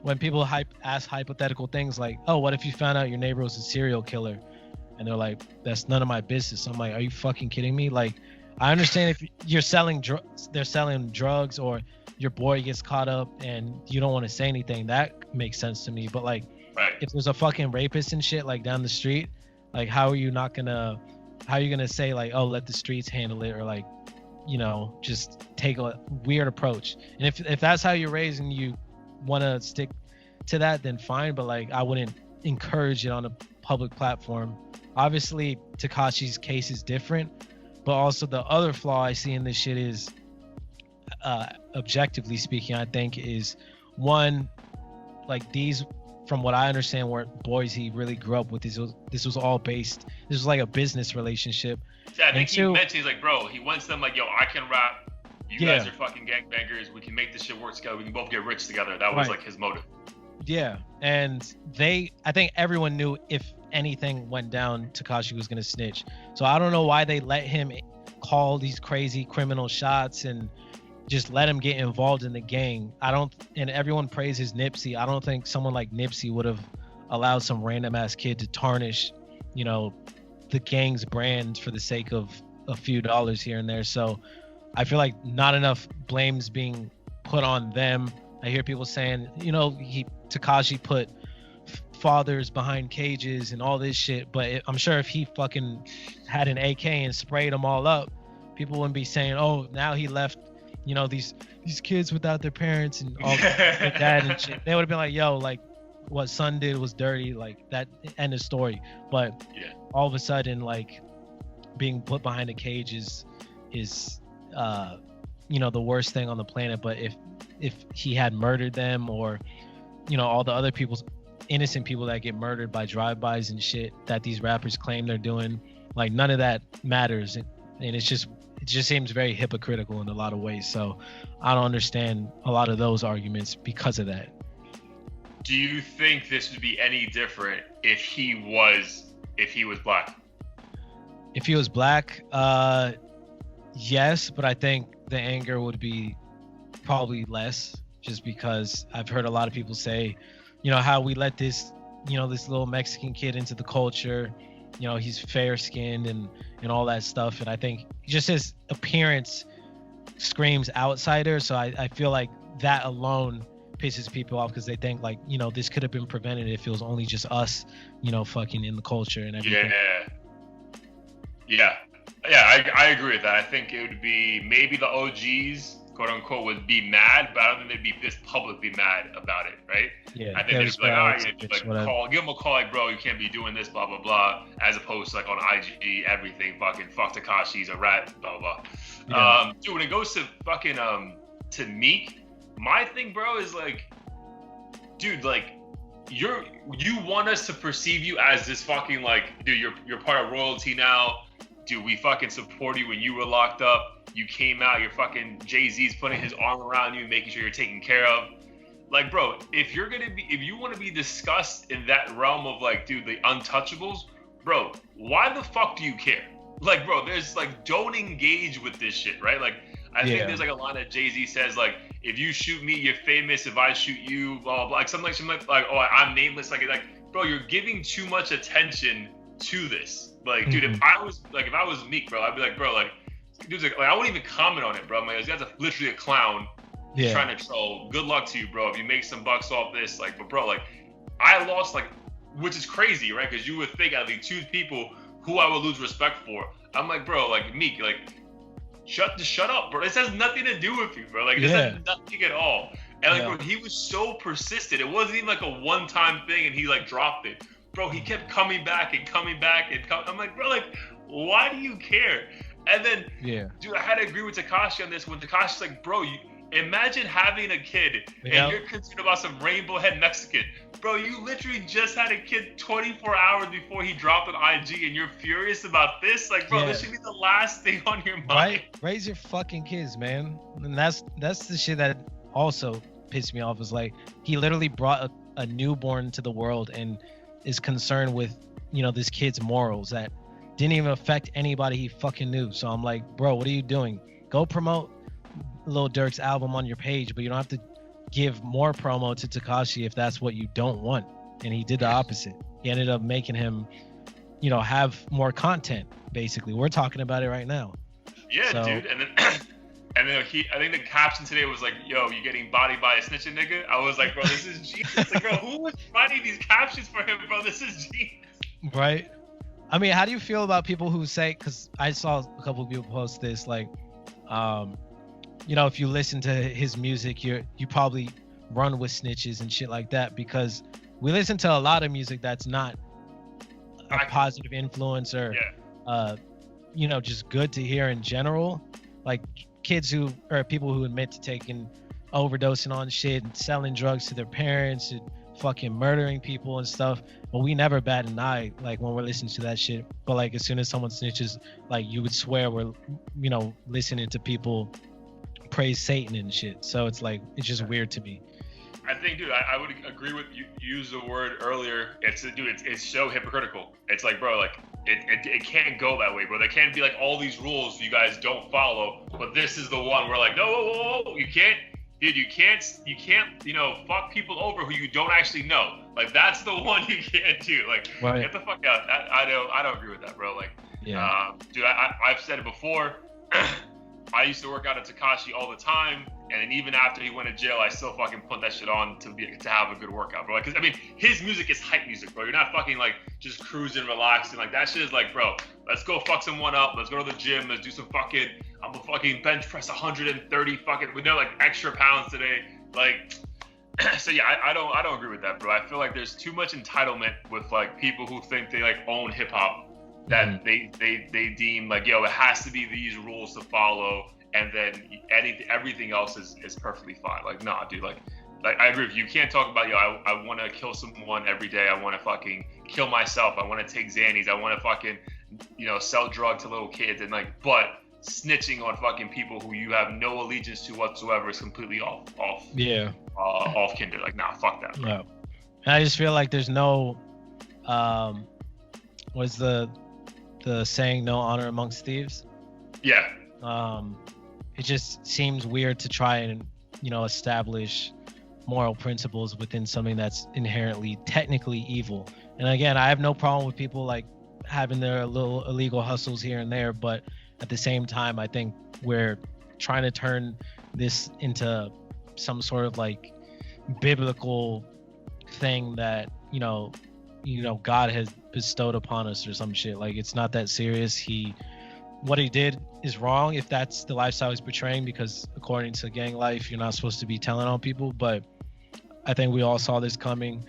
when people ask hypothetical things like, oh, what if you found out your neighbor was a serial killer? And they're like, that's none of my business. I'm like, are you fucking kidding me? Like, I understand if you're selling drugs, they're selling drugs, or your boy gets caught up and you don't want to say anything. That makes sense to me. But like, if there's a fucking rapist and shit like down the street, like how are you gonna say like, oh, let the streets handle it, or like, you know, just take a weird approach. And if that's how you're raised and you want to stick to that, then fine. But like, I wouldn't encourage it on a public platform. Obviously Tekashi's case is different, but also the other flaw I see in this shit is, objectively speaking, I think is one, like these, from what I understand, were boys he really grew up with. This was all based, this was like a business relationship. Yeah, I think he mentioned, he's like, bro, he wants them like, yo, I can rap, you guys are fucking gangbangers, we can make this shit work together, we can both get rich together. That was like his motive. Yeah, and I think everyone knew if anything went down, Tekashi was gonna snitch. So I don't know why they let him call these crazy criminal shots and just let him get involved in the gang. And everyone praises Nipsey. I don't think someone like Nipsey would have allowed some random ass kid to tarnish, you know, the gang's brand for the sake of a few dollars here and there. So I feel like not enough blame's being put on them. I hear people saying, you know, Tekashi put fathers behind cages and all this shit, but I'm sure if he fucking had an AK and sprayed them all up, people wouldn't be saying, oh, now he left, you know, these kids without their parents and all their dad and shit. They would have been like, yo, like what son did was dirty, like that, end of story. But all of a sudden, like being put behind a cage is you know, the worst thing on the planet. But if he had murdered them, or, you know, all the other innocent people that get murdered by drive-bys and shit that these rappers claim they're doing, like none of that matters. And it just seems very hypocritical in a lot of ways. So I don't understand a lot of those arguments because of that. Do you think this would be any different if he was black? If he was black, yes, but I think the anger would be probably less, just because I've heard a lot of people say how we let this this little Mexican kid into the culture. He's fair skinned and all that stuff, and I think just his appearance screams outsider. So I feel like that alone pisses people off, because they think like, this could have been prevented if it was only just us, fucking in the culture and everything. Yeah, I agree with that. I think it would be maybe the OGs, quote unquote, would be mad, but I don't think they'd be this publicly mad about it, right? Yeah. I think they'd be like, all right, give them a call, like, bro, you can't be doing this, blah blah blah, as opposed to like on IG, everything fucking fuck Tekashi's a rat, blah blah blah. Yeah. Dude, when it goes to fucking to Meek, my thing, bro, is like, dude, like, you want us to perceive you as this fucking like, dude, you're part of royalty now. Dude, we fucking support you when you were locked up. You came out, you're fucking Jay-Z's putting his arm around you, making sure you're taken care of. Like, bro, if you want to be discussed in that realm of like, dude, the untouchables, bro, why the fuck do you care? Like, bro, there's like, don't engage with this shit, right? Like, I think there's like a line that Jay-Z says, like, if you shoot me, you're famous. If I shoot you, blah blah blah. Like something like, oh, I'm nameless. Like, bro, you're giving too much attention to this. Like, dude, if I was Meek, bro, I'd be like, bro, like, dude's like, I wouldn't even comment on it, bro. I'm like, this guy's literally a clown trying to troll. Good luck to you, bro. If you make some bucks off this, like, but bro, like, I lost, like, which is crazy, right? Because you would think I'd be two people who I would lose respect for. I'm like, bro, like, Meek, like, shut up, bro. This has nothing to do with you, bro. Like, this has nothing at all. And like, bro, he was so persistent. It wasn't even like a one-time thing and he like dropped it. Bro, he kept coming back. I'm like, bro, like, why do you care? And then, dude, I had to agree with Tekashi on this when Tekashi's like, bro, you imagine having a kid and you're concerned about some rainbow head Mexican. Bro, you literally just had a kid 24 hours before he dropped on IG and you're furious about this? Like, bro, this should be the last thing on your mind. Right? Raise your fucking kids, man. And that's the shit that also pissed me off, is like, he literally brought a newborn to the world and is concerned with, this kid's morals that didn't even affect anybody he fucking knew. So I'm like, bro, what are you doing? Go promote Lil Durk's album on your page, but you don't have to give more promo to Tekashi if that's what you don't want. And he did the opposite. He ended up making him, have more content. Basically, we're talking about it right now. Yeah, dude. And then I think the caption today was like, yo, you getting bodied by a snitching nigga? I was like, bro, this is genius. Like, bro, who was writing these captions for him, bro? This is genius. Right. I mean, how do you feel about people who say, because I saw a couple of people post this, like, if you listen to his music, you probably run with snitches and shit like that, because we listen to a lot of music that's not a positive influence or, just good to hear in general. Like kids or people who admit to taking, overdosing on shit and selling drugs to their parents and fucking murdering people and stuff. But we never bat an eye, like, when we're listening to that shit. But like, as soon as someone snitches, like, you would swear we're, listening to people praise Satan and shit. So it's like, it's just weird to me. I think, dude, I would agree with you. Use the word earlier. It's so hypocritical. It's like, bro, like, it can't go that way, bro. There can't be like all these rules you guys don't follow, but this is the one where like, no, whoa, you can't, dude, you can't, fuck people over who you don't actually know. Like, that's the one you can't do. Like, get the fuck out. I don't agree with that, bro. Like, dude, I've said it before. I used to work out at Tekashi all the time, and then even after he went to jail, I still fucking put that shit on to have a good workout, bro. Because, I mean, his music is hype music, bro. You're not fucking, like, just cruising, relaxing. Like, that shit is like, bro, let's go fuck someone up. Let's go to the gym. Let's do some fucking, I'm gonna fucking bench press 130 fucking, we know, like, extra pounds today. Like, so, yeah, I don't agree with that, bro. I feel like there's too much entitlement with, like, people who think they, like, own hip-hop. That they deem like, yo, it has to be these rules to follow, and then everything else is perfectly fine. Like, nah, dude, like I agree with you. You can't talk about, yo, I want to kill someone every day. I want to fucking kill myself. I want to take Xannies. I want to fucking, sell drugs to little kids, and like, but snitching on fucking people who you have no allegiance to whatsoever is completely off kinder. Like, nah, fuck that. Bro. No. I just feel like there's no, what's the saying, no honor amongst thieves? Yeah. It just seems weird to try and establish moral principles within something that's inherently technically evil. And again, I have no problem with people like having their little illegal hustles here and there, but at the same time, I think we're trying to turn this into some sort of like biblical thing that God has bestowed upon us or some shit. Like, it's not that serious. What he did is wrong if that's the lifestyle he's portraying, because according to gang life, you're not supposed to be telling on people. But I think we all saw this coming,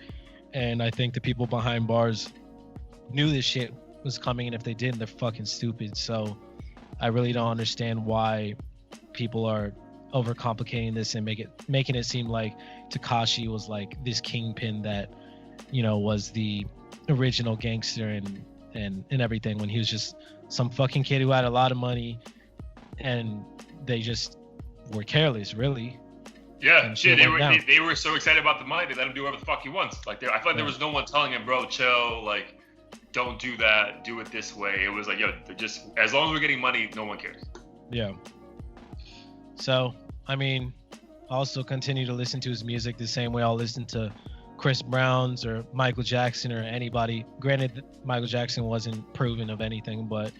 and I think the people behind bars knew this shit was coming, and if they didn't, they're fucking stupid. So I really don't understand why people are overcomplicating this and making it seem like Tekashi was like this kingpin that was the original gangster and everything, when he was just some fucking kid who had a lot of money, and they just were careless, really. Yeah, shit. They were so excited about the money, they let him do whatever the fuck he wants. Like, I feel like there was no one telling him, bro, chill, like, don't do that, do it this way. It was like, yo, just as long as we're getting money, no one cares. Yeah. So, I mean, also continue to listen to his music the same way I'll listen to Chris Brown's or Michael Jackson or anybody. Granted, Michael Jackson wasn't proven of anything, but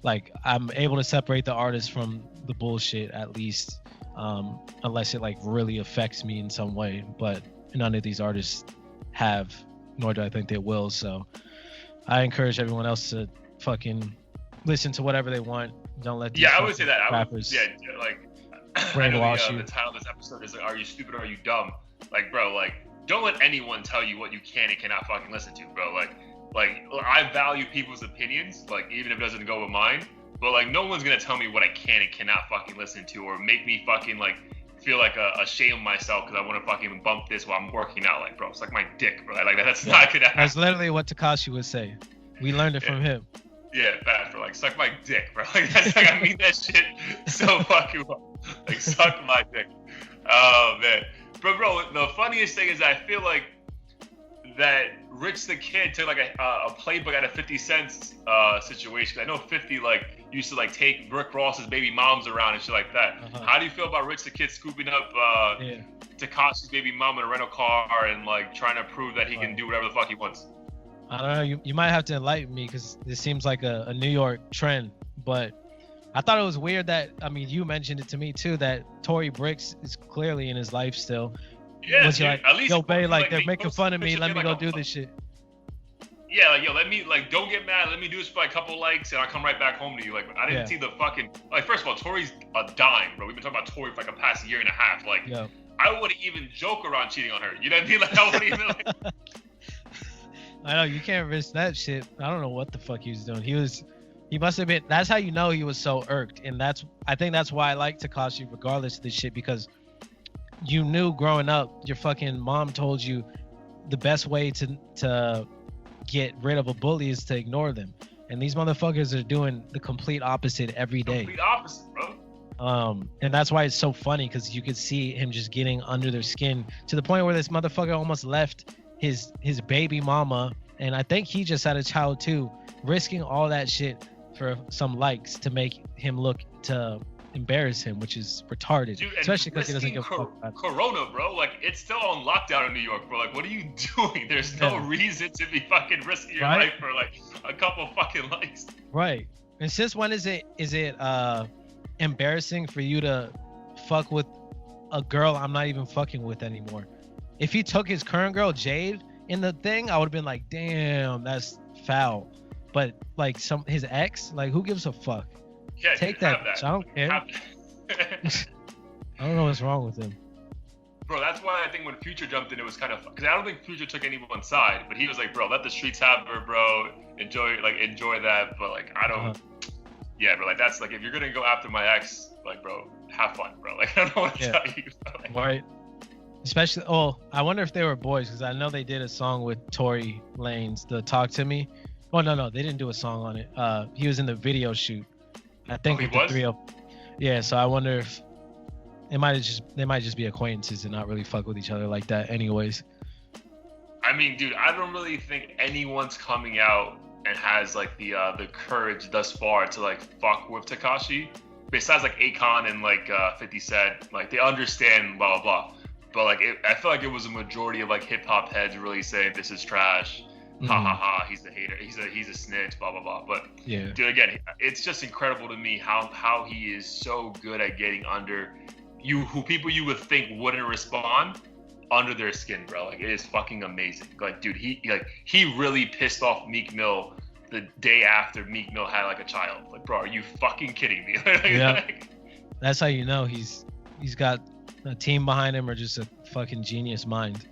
like, I'm able to separate the artist from the bullshit, at least, unless it like really affects me in some way. But none of these artists have, nor do I think they will. So I encourage everyone else to fucking listen to whatever they want. Don't let these I would say that rappers brainwash you. The title of this episode is like, are you stupid or are you dumb? Like, bro, like, don't let anyone tell you what you can and cannot fucking listen to, bro. Like I value people's opinions, like, even if it doesn't go with mine, but like, no one's gonna tell me what I can and cannot fucking listen to, or make me fucking like feel like ashamed of myself because I want to fucking bump this while I'm working out. Like, bro, it's like my dick, bro. Like, that's not gonna happen. That's literally what Tekashi would say. We learned it from him. Yeah, bad, bro. Like, suck my dick, bro. Like, that's like, I mean that shit so fucking well. Like, suck my dick. Oh, man. Bro, the funniest thing is I feel like that Rich the Kid took like a playbook out of 50 Cent's situation. I know 50 like used to like take Rick Ross's baby moms around and shit like that. How do you feel about Rich the Kid scooping up Tekashi's baby mom in a rental car and like trying to prove that he can do whatever the fuck he wants? I don't know. You might have to enlighten me, because this seems like a New York trend. But I thought it was weird that, I mean, you mentioned it to me too, that Tory Bricks is clearly in his life still. Yeah, was dude, like, at least, yo, babe, like, they're making fun of me. Let me go do this shit. Yeah, like, yo, let me, like, don't get mad. Let me do this for a couple likes, and I'll come right back home to you. Like, I didn't see the fucking, like, first of all, Tory's a dime, bro. We've been talking about Tory for like a past year and a half. Like, I wouldn't even joke around cheating on her. You know what I mean? Like, I wouldn't even, like... I know, you can't risk that shit. I don't know what the fuck he was doing. He must have been, that's how you know he was so irked. And I think that's why I like Tekashi regardless of this shit, because you knew growing up, your fucking mom told you the best way to get rid of a bully is to ignore them. And these motherfuckers are doing the complete opposite every day. Complete opposite, bro. And that's why it's so funny, because you could see him just getting under their skin to the point where this motherfucker almost left his baby mama, and I think he just had a child too, risking all that shit for some likes to make him look, to embarrass him, which is retarded. Dude, especially because he doesn't give a fuck about Corona, bro. Like, it's still on lockdown in New York, bro. Like, what are you doing? There's no reason to be fucking risking your life for like a couple fucking likes. Right. And since when is it embarrassing for you to fuck with a girl I'm not even fucking with anymore? If he took his current girl Jade in the thing, I would have been like, damn, that's foul. But like his ex, like, who gives a fuck? Yeah, take that. I don't care. I don't know what's wrong with him. Bro, that's why I think when Future jumped in, it was kind of, because I don't think Future took anyone's side, but he was like, bro, let the streets have her, bro. Enjoy that. But like, I don't. Yeah, bro. Like, that's like, if you're gonna go after my ex, like, bro, have fun, bro. Like, I don't know what to tell you. Like, right. Especially, I wonder if they were boys, because I know they did a song with Tory Lanez, the Talk to Me. Oh, no, they didn't do a song on it. He was in the video shoot. I think with the 3 of. Yeah, so I wonder if they might just be acquaintances and not really fuck with each other like that anyways. I mean, dude, I don't really think anyone's coming out and has like the courage thus far to like fuck with Tekashi. Besides like Akon and like 50 Cent, like they understand blah blah blah. but like I feel like it was a majority of like hip hop heads really saying this is trash. Ha ha ha! He's a hater. He's a snitch. Blah blah blah. But Yeah. dude, again, it's just incredible to me how he is so good at getting under who people you would think wouldn't respond under their skin, bro. Like, it is fucking amazing. Like, dude, he really pissed off Meek Mill the day after Meek Mill had like a child. Like, bro, are you fucking kidding me? Yeah. That's how you know he's got a team behind him or just a fucking genius mind.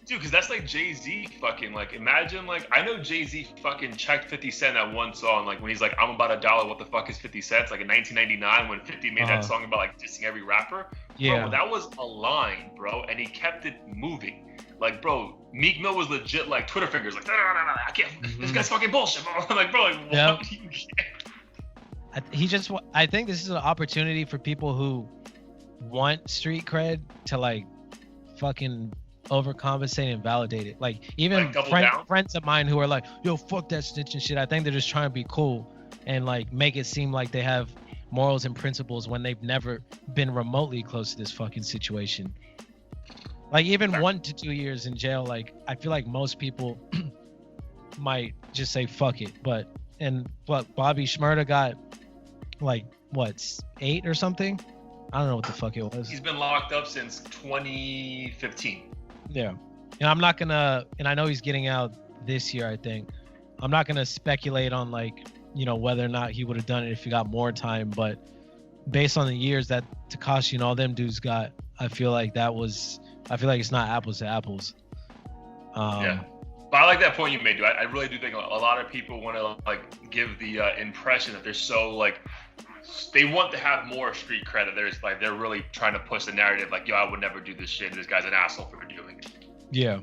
Dude, because that's like Jay-Z fucking, like, imagine, like, I know Jay-Z fucking checked 50 Cent at one song, like, when he's like, I'm about $1, what the fuck is 50 cents? Like, in 1999, when 50 made that song about, like, dissing every rapper. Yeah. Bro, that was a line, bro, and he kept it moving. Like, bro, Meek Mill was legit, like, Twitter fingers, like, no, I can't, this guy's fucking bullshit, bro. Like, bro, like, what do you get? I think this is an opportunity for people who want street cred to, like, fucking overcompensate and validate it. Like, even friends of mine who are like, yo, fuck that snitching shit. I think they're just trying to be cool and like make it seem like they have morals and principles when they've never been remotely close to this fucking situation. Like, even 1 to 2 years in jail, like, I feel like most people might just say fuck it. But Bobby Shmurda got like 8 or something? I don't know what the fuck it was. He's been locked up since 2015. Yeah. And I'm not gonna, and I know he's getting out this year, I think. I'm not gonna speculate on, like, you know, whether or not he would have done it if he got more time, but based on the years that Tekashi and all them dudes got, I feel like it's not apples to apples. Yeah. But I like that point you made, dude. I really do think a lot of people want to, like, give the impression that they're so, like, they want to have more street credit. They're really trying to push the narrative, like, yo, I would never do this shit. This guy's an asshole for doing it. Yeah.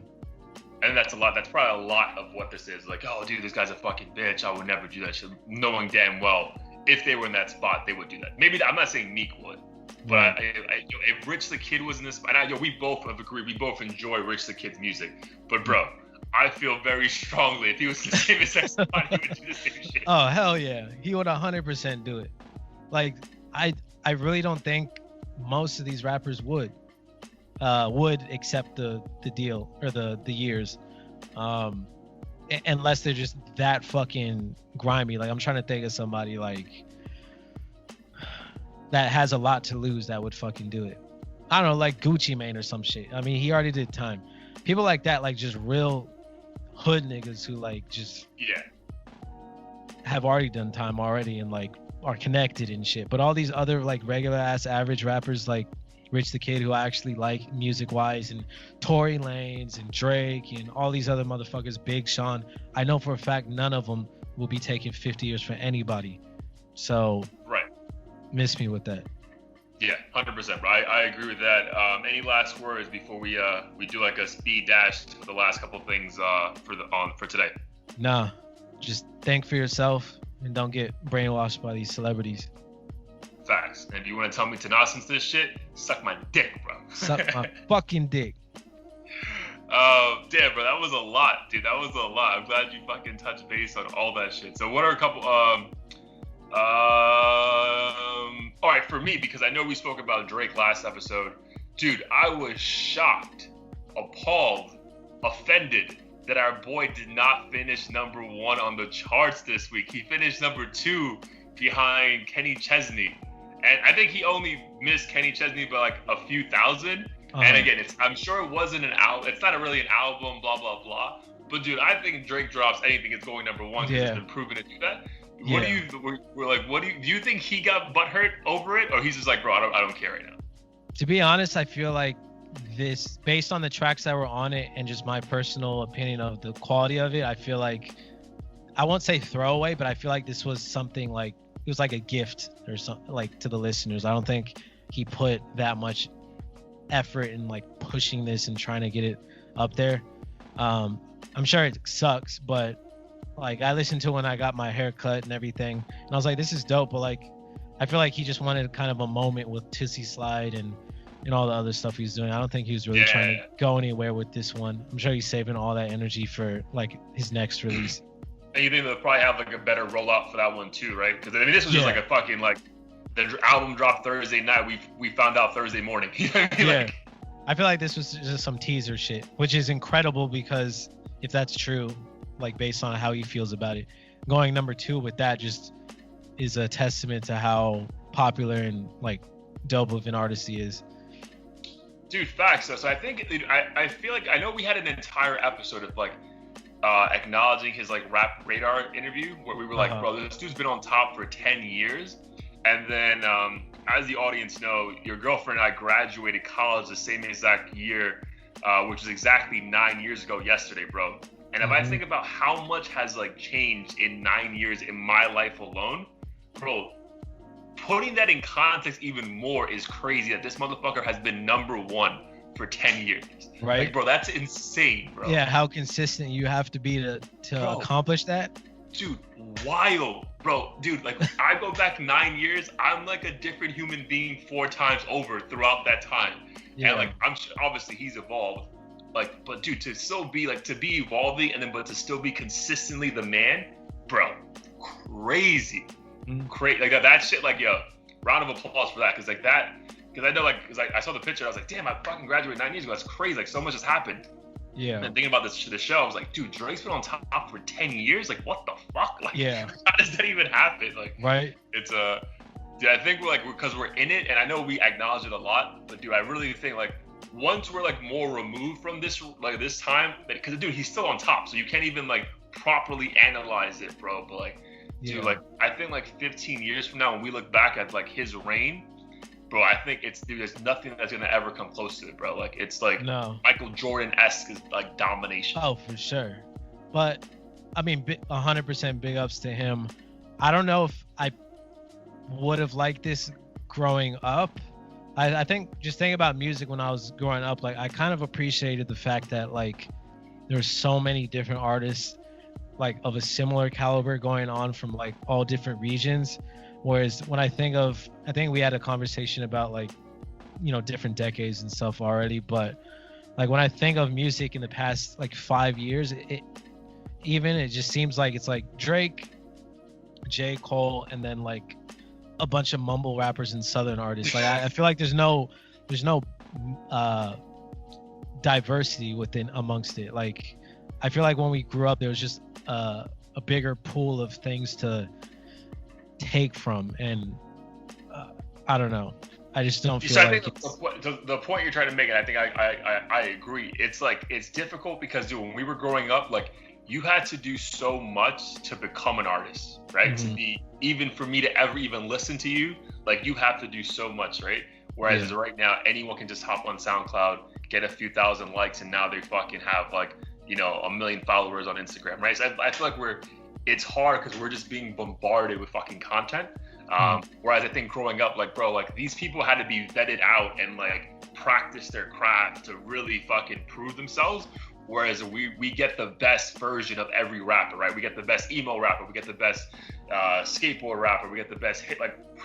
And that's probably a lot of what this is. Like, oh, dude, this guy's a fucking bitch. I would never do that shit. Knowing damn well, if they were in that spot, they would do that. Maybe, I'm not saying Meek would, but if Rich the Kid was in this spot, and we both have agreed, we both enjoy Rich the Kid's music. But, bro, I feel very strongly if he was in the same exact spot, he would do the same shit. Oh, hell yeah. He would 100% do it. Like, I really don't think most of these rappers would accept the deal or the years, unless they're just that fucking grimy. Like, I'm trying to think of somebody like that has a lot to lose that would fucking do it. I don't know, like Gucci Mane or some shit. I mean, he already did time. People like that, like, just real hood niggas who, like, just have already done time already and, like, are connected and shit. But all these other, like, regular ass average rappers like Rich the Kid, who I actually like music wise, and Tory Lanez and Drake and all these other motherfuckers, Big Sean, I know for a fact none of them will be taking 50 years for anybody. So miss me with that. Yeah, 100%, bro. I agree with that. Any last words before we do like a speed dash for the last couple things for today? Nah, just think for yourself and don't get brainwashed by these celebrities. Facts. And if you want to tell me to nonsense this shit, suck my dick, bro. Suck my fucking dick. Damn, bro, that was a lot, dude. That was a lot. I'm glad you fucking touched base on all that shit. So what are a couple all right, for me, because I know we spoke about Drake last episode, dude, I was shocked, appalled, offended that our boy did not finish number 1 on the charts this week. He finished number 2 behind Kenny Chesney. And I think he only missed Kenny Chesney by like a few thousand. And again, I'm sure it wasn't an album. It's not really an album, blah, blah, blah. But dude, I think Drake drops anything, it's going number 1 because he's been proven to do that. What do you think he got butthurt over it? Or he's just like, bro, I don't care right now. To be honest, I feel like this, based on the tracks that were on it and just my personal opinion of the quality of it, I feel like, I won't say throwaway, but I feel like this was something like, it was like a gift or something, like, to the listeners. I don't think he put that much effort in, like, pushing this and trying to get it up there. I'm sure it sucks, but, like, I listened to it when I got my hair cut and everything, and I was like, this is dope, but, like, I feel like he just wanted kind of a moment with Tootsie Slide and all the other stuff he's doing. I don't think he was really trying to go anywhere with this one. I'm sure he's saving all that energy for, like, his next release. And you think they'll probably have, like, a better rollout for that one too, right? Because I mean, this was just like a fucking, like, the album dropped Thursday night. We found out Thursday morning. You know what I mean? Yeah. Like, I feel like this was just some teaser shit, which is incredible because if that's true, like based on how he feels about it, going number 2 with that just is a testament to how popular and like dope of an artist he is. Dude, facts. So I think, dude, I feel like, I know we had an entire episode of like acknowledging his like Rap Radar interview where we were like, bro, this dude's been on top for 10 years. And then, as the audience know, your girlfriend and I graduated college the same exact year, which is exactly 9 years ago yesterday, bro. And if I think about how much has like changed in 9 years in my life alone, bro, putting that in context even more is crazy that this motherfucker has been number 1 for 10 years. Right. Like, bro, that's insane, bro. Yeah, how consistent you have to be to accomplish that. Dude, wild, bro. Dude, like I go back 9 years, I'm like a different human being 4 times over throughout that time. Yeah. And like I'm obviously he's evolved. Like, but dude, to still be like to be evolving and then but to still be consistently the man, bro, crazy. Crazy. Like that shit, like yo, round of applause for that. Cause like that, cause I know like cause I saw the picture, I was like, damn, I fucking graduated 9 years ago. That's crazy. Like so much has happened. Yeah. And thinking about the show, I was like, dude, Drake's been on top for 10 years. Like, what the fuck? Like, how does that even happen? Like, right. It's dude, I think because we're in it, and I know we acknowledge it a lot, but dude, I really think like once we're like more removed from this, like this time, because dude, he's still on top, so you can't even like properly analyze it, bro. But like, dude, like I think like 15 years from now, when we look back at like his reign, bro, I think dude, there's nothing that's gonna ever come close to it, bro. Like it's like Michael Jordan-esque is like domination. Oh, for sure. But I mean, 100% big ups to him. I don't know if I would have liked this growing up. I think just thinking about music when I was growing up, like I kind of appreciated the fact that like there's so many different artists like of a similar caliber going on from like all different regions. Whereas when I think we had a conversation about like, you know, different decades and stuff already, but like when I think of music in the past like 5 years, it just seems like it's like Drake, J. Cole, and then like a bunch of mumble rappers and Southern artists. Like I feel like there's no diversity within amongst it. Like I feel like when we grew up, there was just a bigger pool of things to take from, and I don't know. I just don't feel like the point you're trying to make, and I think I agree. It's like it's difficult because dude, when we were growing up, like you had to do so much to become an artist, right? To be, even for me to ever even listen to you, like you have to do so much, right? Whereas right now, anyone can just hop on SoundCloud, get a few thousand likes, and now they fucking have like, you know, 1 million followers on Instagram, right? So I feel like it's hard because we're just being bombarded with fucking content. Whereas I think growing up, like, bro, like these people had to be vetted out and like practice their craft to really fucking prove themselves. Whereas we get the best version of every rapper, right? We get the best emo rapper, we get the best skateboard rapper, we get the best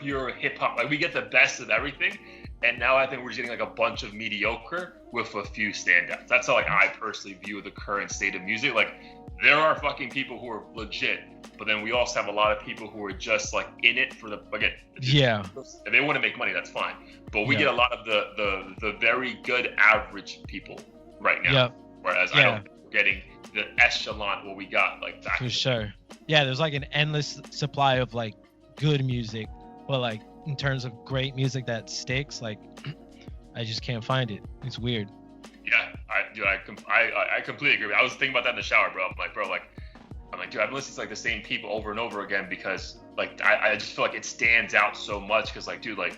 pure hip hop, like we get the best of everything. And now I think we're just getting like a bunch of mediocre with a few standouts. That's how like I personally view the current state of music. Like there are fucking people who are legit, but then we also have a lot of people who are just like in it for the, again, if they want to make money, that's fine. But we get a lot of the very good average people right now. Whereas I don't think we're getting the echelon what we got like back. For sure. Yeah, there's like an endless supply of like good music, but like in terms of great music that sticks, like I just can't find it. It's weird. Yeah, I completely agree. I was thinking about that in the shower, bro. I'm like, dude, I've listened to like the same people over and over again because like I just feel like it stands out so much because like, dude, like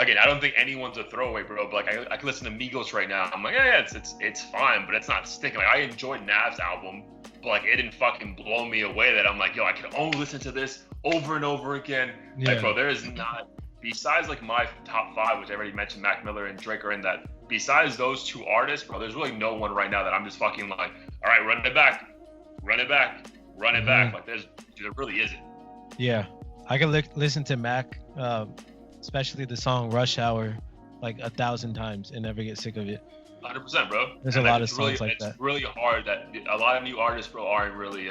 again, I don't think anyone's a throwaway, bro. But like I can listen to Migos right now. I'm like, it's fine, but it's not sticking. Like I enjoyed Nav's album, but like it didn't fucking blow me away that I'm like, yo, I can only listen to this over and over again. Like, bro, there is not, besides like my top 5, which I already mentioned, Mac Miller and Drake are in that. Besides those 2 artists, bro, there's really no one right now that I'm just fucking like, all right, run it back. Like there really isn't. Yeah, I can listen to Mac, especially the song Rush Hour, like 1,000 times and never get sick of it. 100%, bro. There's a lot of songs like that. It's really hard that a lot of new artists, bro, aren't really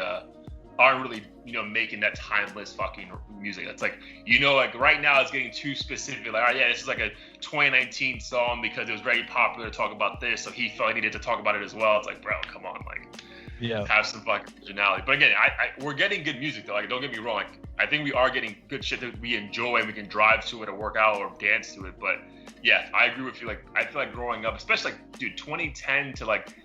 aren't really, making that timeless fucking music. It's like, like right now it's getting too specific. Like, oh yeah, this is like a 2019 song because it was very popular to talk about this, so he felt he needed to talk about it as well. It's like, bro, come on, like, have some fucking originality. But again, we're getting good music though. Like, don't get me wrong. Like, I think we are getting good shit that we enjoy and we can drive to it or work out or dance to it. But yeah, I agree with you. Like, I feel like growing up, especially like, dude, 2010 to like,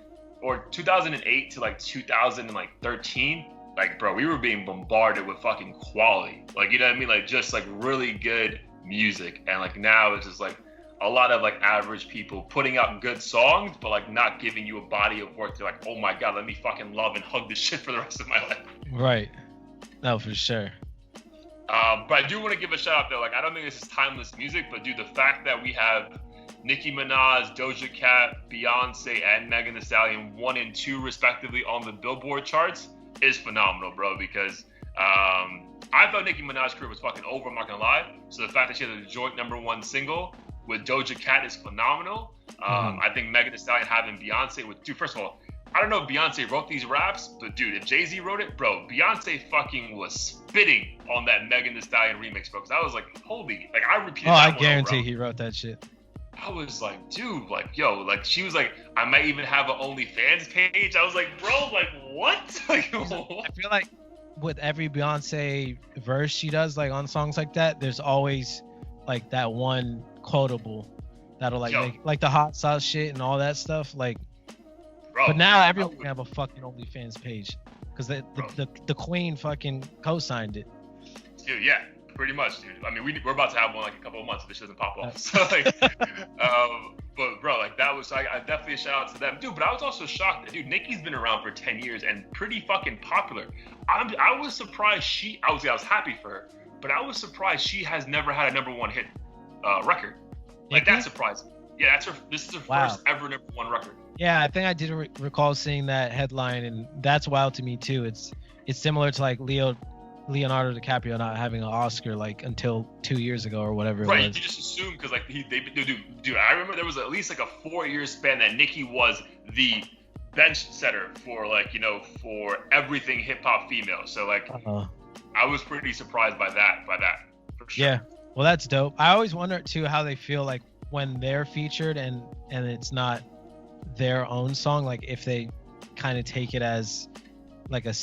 or 2008 to like 2013. Like, bro, we were being bombarded with fucking quality. Like, you know what I mean? Like, just like really good music. And like now it's just like a lot of like average people putting out good songs, but like not giving you a body of work to like, oh my God, let me fucking love and hug this shit for the rest of my life. Right. No, for sure. But I do want to give a shout out though. Like, I don't think this is timeless music, but dude, the fact that we have Nicki Minaj, Doja Cat, Beyonce, and Megan Thee Stallion 1 and 2 respectively on the Billboard charts is phenomenal, bro, because I thought Nicki Minaj's career was fucking over, I'm not gonna lie. So the fact that she has a joint #1 single with Doja Cat is phenomenal. I think Megan Thee Stallion having Beyonce with, dude, first of all, I don't know if Beyonce wrote these raps, but dude, if Jay-Z wrote it, bro, Beyonce fucking was spitting on that Megan Thee Stallion remix, bro, because I was like, holy, like, I repeated that I guarantee he wrote that shit. I was like, dude, like, yo, like, she was like, I might even have an OnlyFans page. I was like, bro, like, what? Like, what? I feel like with every Beyonce verse she does, like, on songs like that, there's always, like, that one quotable that'll, like, make, like, the hot sauce shit and all that stuff, like, bro, but now everyone can have a fucking OnlyFans page, because the queen fucking co-signed it. Dude, yeah. Pretty much, dude. I mean, we're about to have one like a couple of months if this doesn't pop off. So like, but bro, like that was, I definitely a shout out to them, dude. But I was also shocked that, dude, Nicki's been around for 10 years and pretty fucking popular. I was surprised I was happy for her, but I was surprised she has never had a #1 hit record. Like, that's surprising. Yeah, this is her first ever #1 record. Yeah, I think I did recall seeing that headline, and that's wild to me too. It's similar to like Leonardo DiCaprio not having an Oscar like until 2 years ago or whatever it was. Right, you just assume because like dude, I remember there was at least like a 4-year span that Nicki was the bench setter for like, for everything hip hop female. So like, I was pretty surprised by that for sure. Yeah, well, that's dope. I always wonder too how they feel like when they're featured and it's not their own song, like if they kind of take it as like a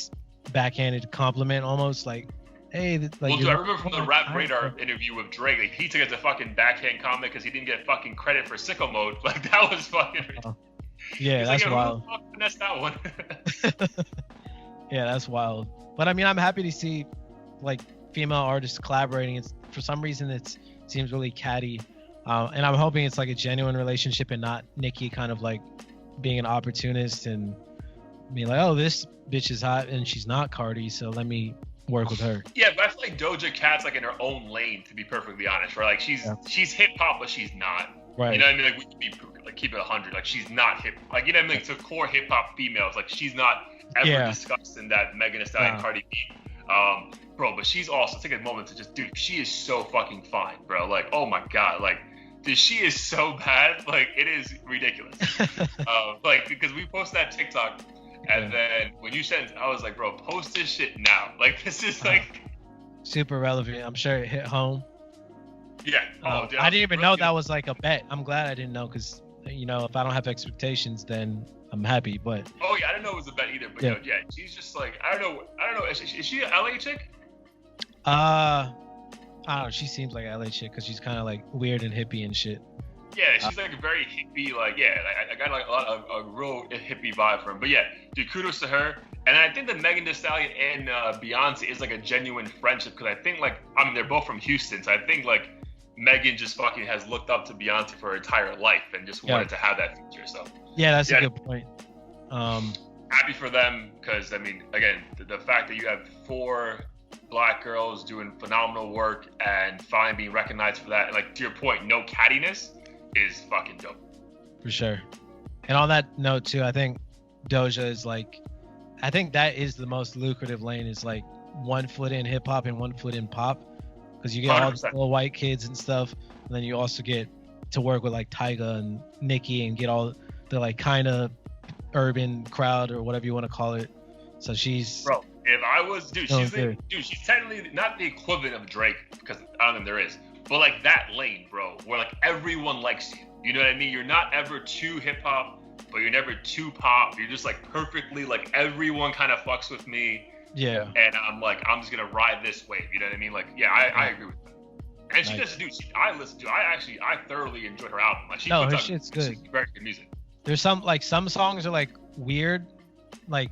backhanded compliment almost, like, hey, like, well, dude, I remember from the Rap Radar interview with Drake, like, he took it as a fucking backhand comment because he didn't get fucking credit for Sicko Mode. Like, that was fucking yeah, he's that's like, wild. That's that one. Yeah, that's wild. But I mean, I'm happy to see like female artists collaborating. It's for some reason it seems really catty, and I'm hoping it's like a genuine relationship and not Nicki kind of like being an opportunist and being like, oh, this bitch is hot and she's not Cardi, so let me work with her. Yeah, but I feel like Doja Cat's like in her own lane, to be perfectly honest, right? Like she's hip hop, but she's not. Right. You know what I mean? Like, we can be like, keep it 100. Like, she's not hip. Like, you know what I mean? Like, to core hip hop females, like, she's not ever discussed in that Megan Thee Stallion Cardi B. Bro, but she's also, take a moment to just, dude, she is so fucking fine, bro. Like, oh my God, like, dude, she is so bad. Like, it is ridiculous. Like, because we posted that TikTok. And then when you sent, I was like, bro, post this shit now. Like, this is like super relevant. I'm sure it hit home. Yeah. Dude, I didn't even know that was like a bet. I'm glad I didn't know, because if I don't have expectations, then I'm happy. But oh yeah, I didn't know it was a bet either. But yeah, she's just like, I don't know. Is she an LA chick? I don't know. She seems like an LA chick because she's kind of like weird and hippie and shit. Yeah, she's like a very hippie, like, yeah, I got like a lot of a real hippie vibe from her. But yeah, dude, kudos to her. And I think that Megan Thee Stallion and Beyonce is like a genuine friendship, because I think like, I mean, they're both from Houston, so I think like Megan just fucking has looked up to Beyonce for her entire life and just wanted to have that feature. So yeah, that's a good point. Happy for them, because I mean, again, the fact that you have 4 Black girls doing phenomenal work and finally being recognized for that, and like, to your point, no cattiness, is fucking dope. For sure. And on that note too, I think Doja is like, I think that is the most lucrative lane, is like 1 foot in hip hop and 1 foot in pop, because you get 100%. All the little white kids and stuff, and then you also get to work with like Tyga and Nicki and get all the like kind of urban crowd or whatever you want to call it. So she's If I was, dude, Oh, she's okay. she's technically not the equivalent of Drake because I don't think there is, but like that lane, bro, where like everyone likes you. You know what I mean? You're not ever too hip hop, but you're never too pop. You're just like perfectly like everyone kind of fucks with me. Yeah. And I'm like, I'm just gonna ride this wave. You know what I mean? Like, yeah, I agree with that. And she does, dude. I thoroughly enjoy her album. Like, she No, puts her out shit's good. very good music. There's some songs are like weird, like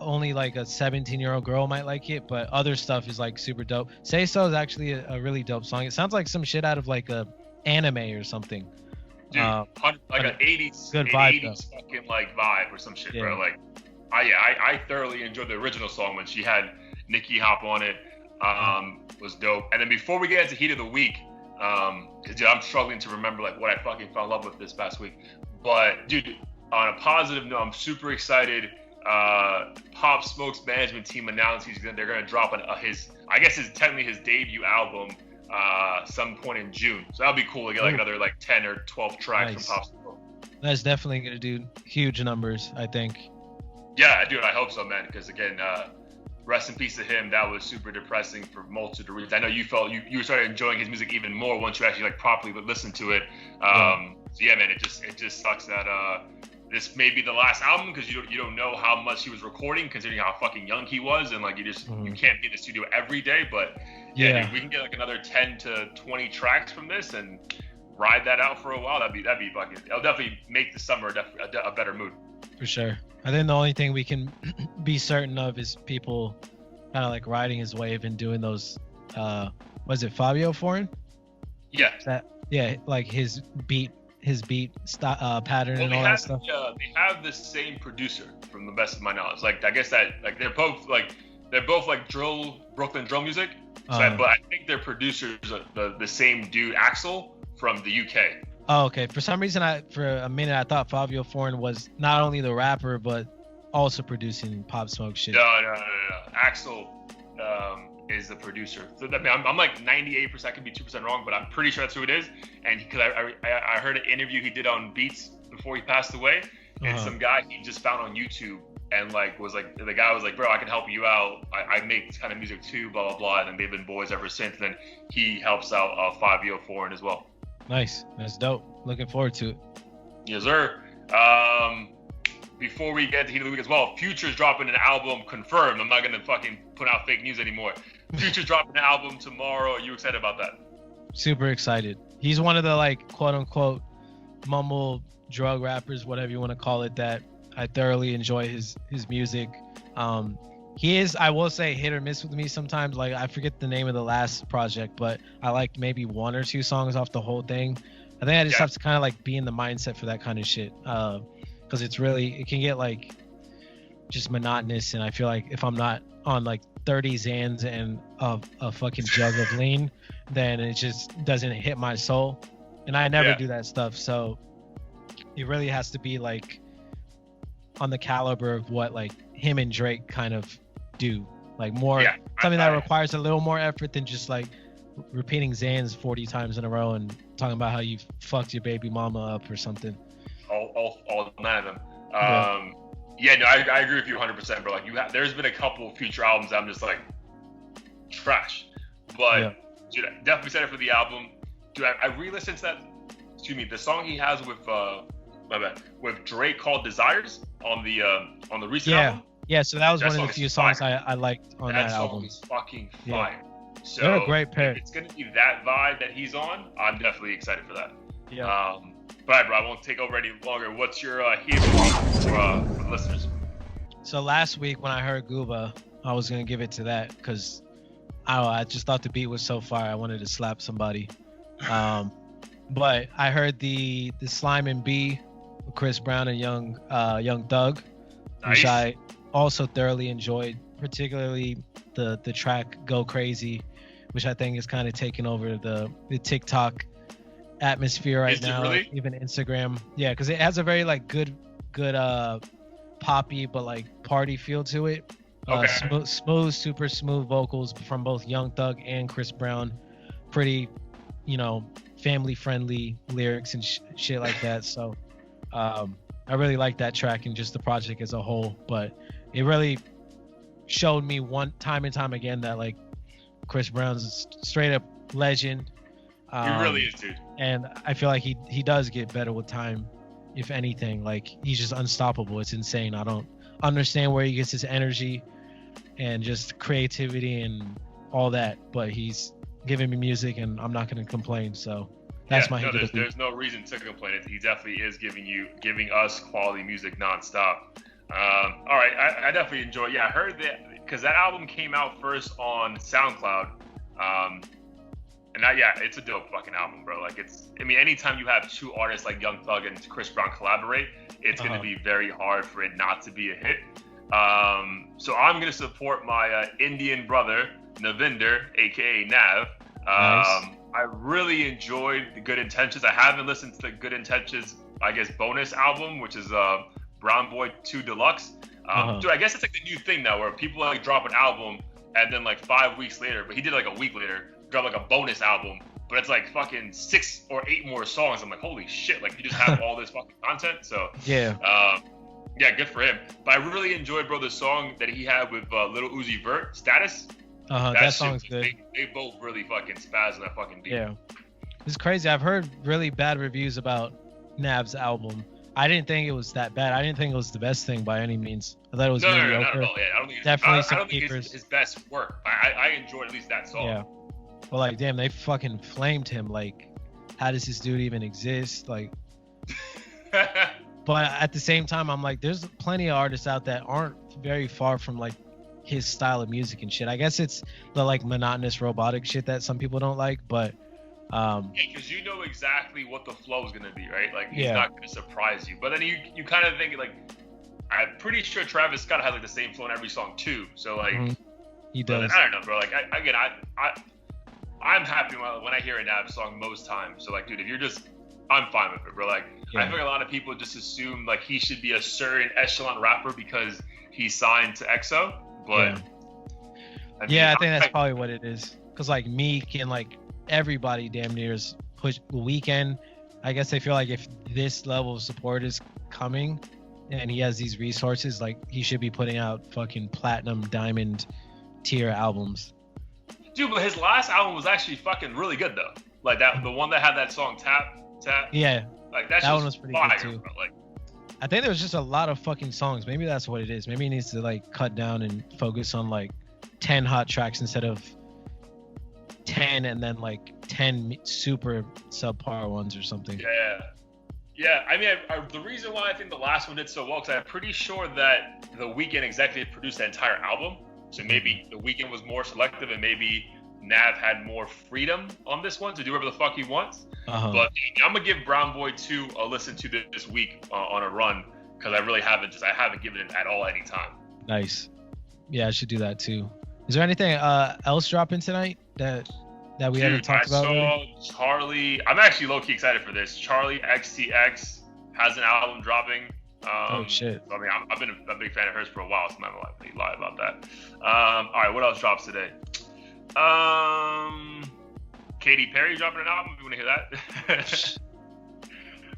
only like a 17-year-old girl might like it, but other stuff is like super dope. Say So is actually a really dope song. It sounds like some shit out of like a anime or something. Dude, like an 80s, good vibe, 80s fucking like vibe or some shit, Yeah. bro. Like, I thoroughly enjoyed the original song when she had Nicki hop on it. Was dope. And then before we get into Heat of the Week, dude, I'm struggling to remember like what I fucking fell in love with this past week. But dude, on a positive note, I'm super excited. Pop Smoke's management team announced they're gonna drop I guess it's technically his debut album some point in June. So that'll be cool to get like another like 10 or 12 tracks from Pop Smoke. That's definitely gonna do huge numbers, I think. Yeah, dude, I hope so, man. Because again, rest in peace to him. That was super depressing for multiple reasons. I know you felt you started enjoying his music even more once you actually like properly listened to it. So yeah, man, it just sucks that this may be the last album because you don't know how much he was recording, considering how fucking young he was, and like you can't be in the studio every day. But yeah, dude, we can get like another 10 to 20 tracks from this and ride that out for a while. That'd be fucking. It'll definitely make the summer a better mood. For sure. I think the only thing we can be certain of is people kind of like riding his wave and doing those. Was it Fabio Foreign? Yeah. Like his beat pattern and all that stuff. They have the same producer, from the best of my knowledge. Like I guess that like they're both like Brooklyn drill music. But I think their producers are the same dude, Axel, from the UK. Oh, okay. For some reason, for a minute I thought Fabio Foreign was not only the rapper but also producing Pop Smoke shit. No. Axel is the producer. So I mean, I'm like 98%, I could be 2% wrong, but I'm pretty sure that's who it is. And because I heard an interview he did on Beats before he passed away, and some guy he just found on YouTube and the guy was like, bro, I can help you out. I make this kind of music too, blah blah blah. And then they've been boys ever since. And then he helps out Fabio Foreign as well. Nice. That's dope. Looking forward to it. Yes, sir. Before we get to Heat of the Week as well, Future's dropping an album confirmed. I'm not gonna fucking put out fake news anymore. Future's dropping an album tomorrow. Are you excited about that? Super excited. He's one of the like quote unquote mumble drug rappers, whatever you want to call it, that I thoroughly enjoy his music. He is, I will say, hit or miss with me sometimes. Like I forget the name of the last project, but I liked maybe one or two songs off the whole thing. I think I just have to kind of like be in the mindset for that kind of shit. Because it can get like just monotonous, and I feel like if I'm not on like 30 Xans and a fucking jug of lean, then it just doesn't hit my soul, and I never do that stuff. So it really has to be like on the caliber of what like him and Drake kind of do, like more something that requires a little more effort than just like repeating Xans 40 times in a row and talking about how you fucked your baby mama up or something. All 9 of them. I agree with you 100%, bro. Like there's been a couple Future albums that I'm just like trash, but dude, I definitely excited for the album. Dude, I re-listened to that. Excuse me, the song he has with Drake called Desires on the recent album. Yeah, so that was one of the few songs I liked on that album. That song is fucking fire. So they're a great pair. If it's gonna be that vibe that he's on, I'm definitely excited for that. Yeah. But all right, bro, I won't take over any longer. What's your Heat of the Week for the listeners? So last week when I heard Gooba, I was gonna give it to that because I just thought the beat was so fire. I wanted to slap somebody. But I heard the Slime and B, Chris Brown and Young Thug, which I also thoroughly enjoyed, particularly the track Go Crazy, which I think is kind of taking over the TikTok atmosphere right now. Really? Even Instagram. Yeah, because it has a very like good poppy but like party feel to it. Smooth, super smooth vocals from both Young Thug and Chris Brown. Pretty, family friendly lyrics and shit like that. So I really like that track and just the project as a whole. But it really showed me one time and time again that like Chris Brown's a straight up legend. He really is, dude. And I feel like he does get better with time. If anything, like he's just unstoppable. It's insane. I don't understand where he gets his energy and just creativity and all that, but he's giving me music and I'm not going to complain. So that's my hit of the week. There's no reason to complain. He definitely is giving us quality music nonstop. All right, I definitely enjoy. Yeah, I heard that because that album came out first on SoundCloud. And that, yeah, it's a dope fucking album, bro. Like anytime you have two artists like Young Thug and Chris Brown collaborate, it's going to be very hard for it not to be a hit. So I'm going to support my Indian brother, Navinder, aka Nav. Nice. I really enjoyed the Good Intentions. I haven't listened to the Good Intentions, I guess, bonus album, which is Brown Boy 2 Deluxe. Dude, I guess it's like the new thing now where people like drop an album and then like 5 weeks later, but he did like a week later, drop like a bonus album, but it's like fucking 6 or 8 more songs. I'm like, holy shit, like you just have all this fucking content. So yeah, good for him. But I really enjoyed, bro, the song that he had with Lil Uzi Vert, Status. That song's good. They both really fucking spaz on that fucking beat. Yeah, it's crazy. I've heard really bad reviews about Nav's album. I didn't think it was that bad. I didn't think it was the best thing by any means. I thought it was mediocre. No, not at all. Yeah, I don't think definitely it's his best work. I enjoyed at least that song. Yeah. Well, like, damn, they fucking flamed him. Like, how does this dude even exist? Like, but at the same time, I'm like, there's plenty of artists out that aren't very far from like his style of music and shit. I guess it's the like monotonous robotic shit that some people don't like, but because you know exactly what the flow is gonna be, right? Like he's not gonna surprise you. But then you kind of think like, I'm pretty sure Travis Scott has like the same flow in every song too. So like, he does. I don't know, bro. Like I'm happy when I hear a Nav song most times. So like, dude, if you're just, I'm fine with it, bro. Like I feel like a lot of people just assume like he should be a certain echelon rapper because he's signed to EXO. But I think that's probably what it is. Cause like Meek and like everybody damn near is push Weekend. I guess they feel like if this level of support is coming and he has these resources, like he should be putting out fucking platinum, diamond tier albums. Dude, but his last album was actually fucking really good though. Like that, the one that had that song Tap. Yeah. Like that one was pretty fire, good too. Bro. Like, I think there was just a lot of fucking songs. Maybe that's what it is. Maybe he needs to like cut down and focus on like 10 hot tracks instead of 10 and then like 10 super subpar ones or something. Yeah. I mean, the reason why I think the last one did so well, because I'm pretty sure that the Weeknd executive produced the entire album. So maybe the Weeknd was more selective and maybe Nav had more freedom on this one to do whatever the fuck he wants. But I'm gonna give Brown Boy 2 a listen to this week on a run because I really haven't given it at all any time. Nice. Yeah, I should do that too. Is there anything else dropping tonight that we haven't talked about? I saw Charlie. I'm actually low key excited for this. Charlie XCX has an album dropping. Oh shit! So, I mean, I've been a big fan of hers for a while, so I'm not gonna lie about that. All right, what else drops today? Katy Perry dropping an album. You want to hear that?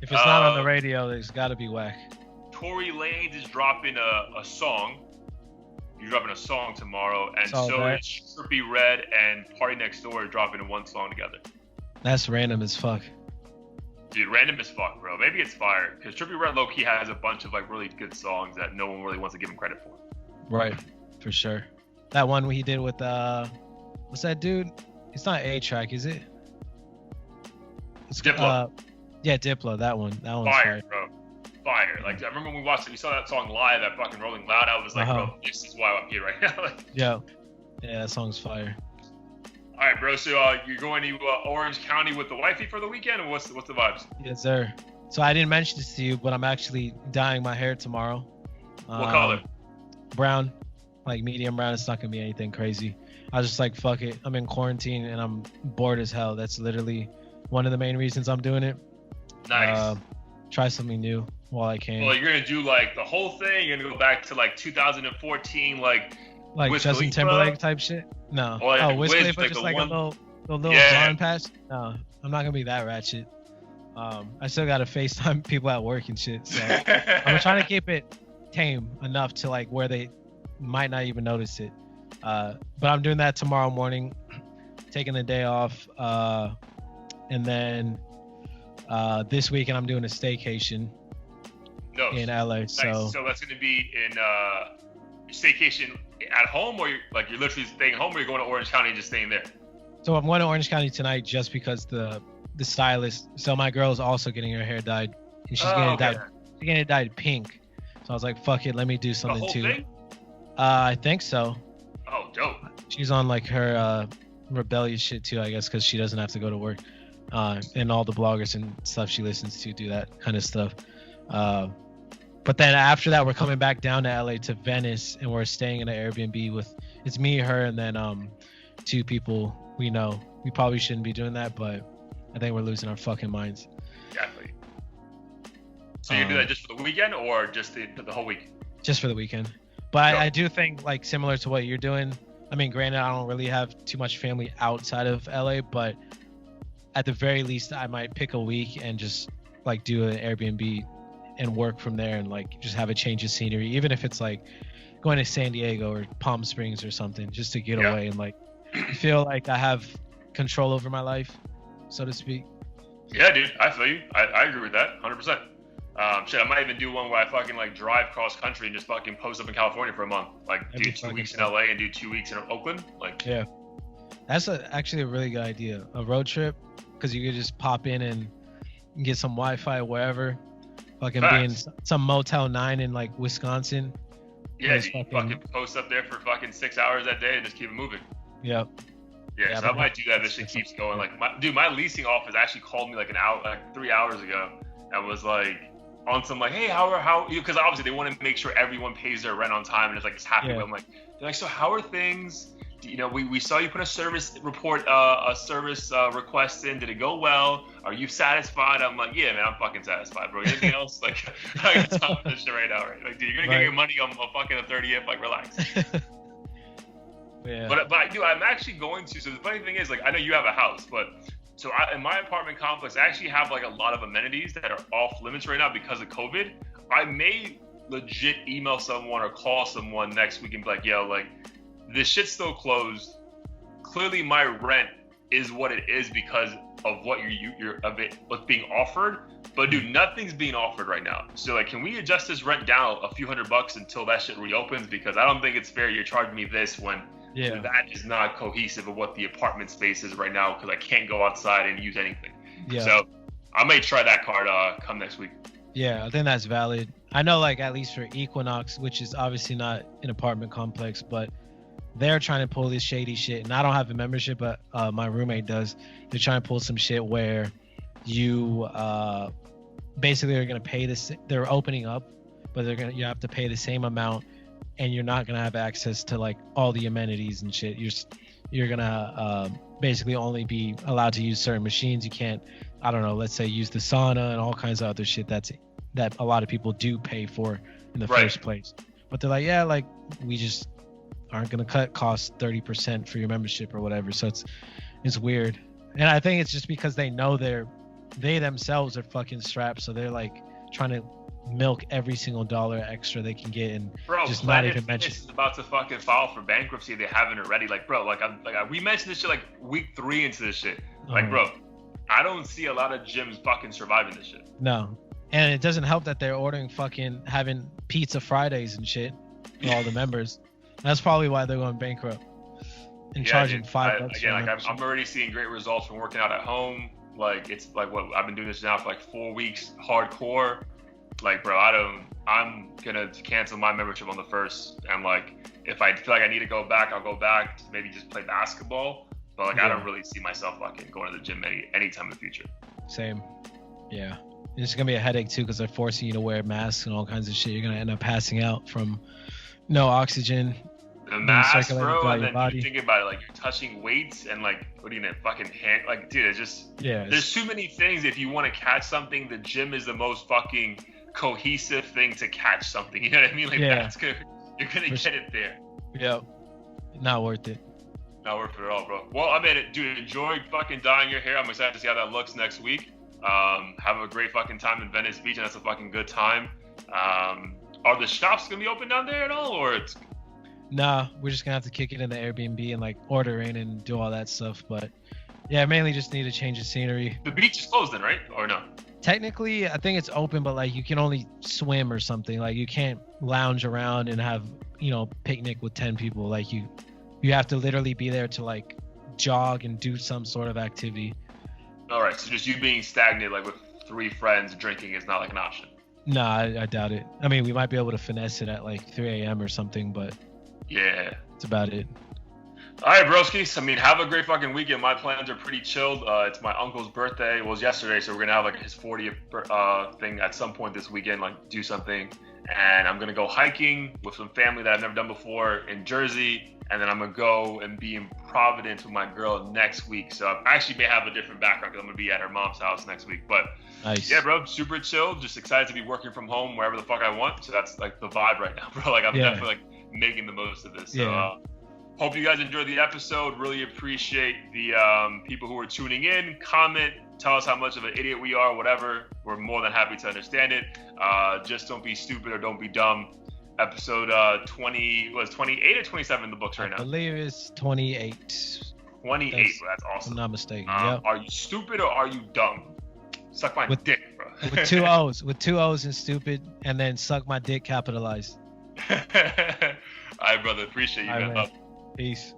If it's not on the radio, it's got to be whack. Tory Lanez is dropping a song. You're dropping a song tomorrow, and so is Trippie Redd and Party Next Door are dropping one song together. That's random as fuck. Dude, random as fuck, bro. Maybe it's fire because Trippie Redd low-key has a bunch of like really good songs that no one really wants to give him credit for. Right, for sure. That one he did with what's that dude? It's not A-Track, is it? It's Diplo. Yeah, Diplo. That one's fire, bro. Fire. Like I remember when we saw that song live at fucking Rolling Loud. I was like, bro, this is why I'm here right now. Like, yeah, that song's fire. All right, bro. So you're going to Orange County with the wifey for the weekend, or what's the vibes? Yes, sir. So I didn't mention this to you, but I'm actually dyeing my hair tomorrow. What color? Brown, like medium brown. It's not gonna be anything crazy. I was just like, fuck it. I'm in quarantine and I'm bored as hell. That's literally one of the main reasons I'm doing it. Nice. Try something new while I can. Well, you're gonna do like the whole thing. You're gonna go back to like 2014, like Justin Timberlake type shit. No. Wiz Khalifa, just like a little blonde patch. No, I'm not gonna be that ratchet. I still gotta FaceTime people at work and shit. So I'm trying to keep it tame enough to like where they might not even notice it. But I'm doing that tomorrow morning, taking the day off, and then this weekend I'm doing a staycation in LA. Nice. So that's going to be in staycation at home, or you're literally staying home, or you're going to Orange County and just staying there? So I'm going to Orange County tonight just because the stylist. So my girl's also getting her hair dyed, and she's getting it dyed pink. So I was like, fuck it, let me do something too. Thing? I think so. Oh, dope. She's on like her rebellious shit too, I guess, because she doesn't have to go to work. And all the bloggers and stuff she listens to do that kind of stuff. But then after that, we're coming back down to LA to Venice, and we're staying in an Airbnb with, it's me, her, and then 2 people we know. We probably shouldn't be doing that, but I think we're losing our fucking minds. Exactly. So you do that just for the weekend, or just the whole week? Just for the weekend. But I do think, like, similar to what you're doing. I mean, granted, I don't really have too much family outside of LA, but at the very least, I might pick a week and just like do an Airbnb and work from there, and like just have a change of scenery, even if it's like going to San Diego or Palm Springs or something, just to get away and like feel like I have control over my life, so to speak. Yeah, dude, I feel you. I agree with that 100%. Shit, I might even do one where I fucking like drive cross country and just fucking post up in California for a month. Like do 2 weeks in LA and do 2 weeks in Oakland. Like, yeah, that's actually a really good idea. A road trip, because you could just pop in and get some Wi-Fi wherever. Fucking be in some Motel 9 in like Wisconsin. Yeah, you fucking post up there for fucking 6 hours that day and just keep it moving. Yep. Yeah, so I might do that. This shit keeps going. Like, my leasing office actually called me like 3 hours ago, and was like on some like, hey, how? Because obviously they want to make sure everyone pays their rent on time, and it's like it's happy. Yeah. I'm like, they're like, so how are things? You know, we saw you put a service report, a service request in. Did it go well? Are you satisfied? I'm like, yeah, man, I'm fucking satisfied, bro. Anything else? Like, I got time for this shit right now, right? Like, dude, you're gonna get your money on fucking the 30th. Like, relax. Yeah. But I'm actually going to. So the funny thing is, like, I know you have a house, but so in my apartment complex, I actually have like a lot of amenities that are off limits right now because of COVID. I may legit email someone or call someone next week and be like, yo, like, this shit's still closed. Clearly, my rent is what it is because of what what's being offered. But dude, nothing's being offered right now. So like, can we adjust this rent down a few $100 until that shit reopens? Because I don't think it's fair you're charging me this when that is not cohesive of what the apartment space is right now, because I can't go outside and use anything. Yeah. So I may try that card come next week. Yeah, I think that's valid. I know, like, at least for Equinox, which is obviously not an apartment complex, but they're trying to pull this shady shit, and I don't have a membership, but my roommate does. They're trying to pull some shit where you basically are gonna pay this. They're opening up, but you have to pay the same amount, and you're not gonna have access to like all the amenities and shit. You're gonna basically only be allowed to use certain machines. You can't, I don't know, let's say use the sauna and all kinds of other shit that a lot of people do pay for in the first place. But they're like, yeah, like, we just aren't gonna cut costs 30% for your membership or whatever. So it's weird, and I think it's just because they know they themselves are fucking strapped, so they're like trying to milk every single dollar extra they can get, and just not even mention. This is about to fucking file for bankruptcy if they haven't already. Like, bro, we mentioned this shit like week 3 into this shit. Like, bro, I don't see a lot of gyms fucking surviving this shit. No, and it doesn't help that they're having pizza Fridays and shit for all the members. That's probably why they're going bankrupt and charging $5. Again, like, I'm already seeing great results from working out at home. Like, it's like what I've been doing this now for like 4 weeks, hardcore. Like, bro, I'm gonna cancel my membership on the 1st. And like, if I feel like I need to go back, I'll go back to maybe just play basketball. But like, I don't really see myself fucking going to the gym anytime in the future. Same. Yeah. It's gonna be a headache too, because they're forcing you to wear masks and all kinds of shit. You're gonna end up passing out from no oxygen. The mask, bro, and then you think about it, like, you're touching weights and like, what are you gonna fucking hand? Like, dude, it's just, there's too many things. If you want to catch something, the gym is the most fucking cohesive thing to catch something. You know what I mean? Like, that's good. You're gonna get it there. Yeah, not worth it. Not worth it at all, bro. Well, I mean, dude, enjoy fucking dyeing your hair. I'm excited to see how that looks next week. Have a great fucking time in Venice Beach, and that's a fucking good time. Are the shops gonna be open down there at all, or it's? Nah, we're just gonna have to kick it in the Airbnb and like order in and do all that stuff. But yeah, mainly just need to change the scenery. The beach is closed then, right? Or no? Technically, I think it's open, but like you can only swim or something. Like you can't lounge around and have, picnic with 10 people. Like you have to literally be there to like jog and do some sort of activity. All right, so just you being stagnant like with 3 friends drinking is not like an option. Nah, I doubt it. I mean, we might be able to finesse it at like 3 a.m. or something, but yeah, that's about it. All right, broskies. I mean, have a great fucking weekend. My plans are pretty chilled. It's my uncle's birthday. It was yesterday, so we're gonna have like his 40th thing at some point this weekend, like do something. And I'm gonna go hiking with some family that I've never done before in Jersey, and then I'm gonna go and be in Providence with my girl next week. So I actually may have a different background because I'm gonna be at her mom's house next week. But nice. Yeah, bro, super chill. Just excited to be working from home wherever the fuck I want. So that's like the vibe right now, bro. Like I'm definitely like making the most of this. So, hope you guys enjoyed the episode. Really appreciate the people who are tuning in. Comment, tell us how much of an idiot we are, whatever. We're more than happy to understand it. Just don't be stupid or don't be dumb. Episode 28 or 27 in the books right now? I believe it's 28. 28, bro. That's awesome. I'm not mistaken. Are you stupid or are you dumb? Suck my dick, bro. With 2 O's. With 2 O's and stupid, and then suck my dick capitalized. All right, brother. Appreciate you, man. Peace.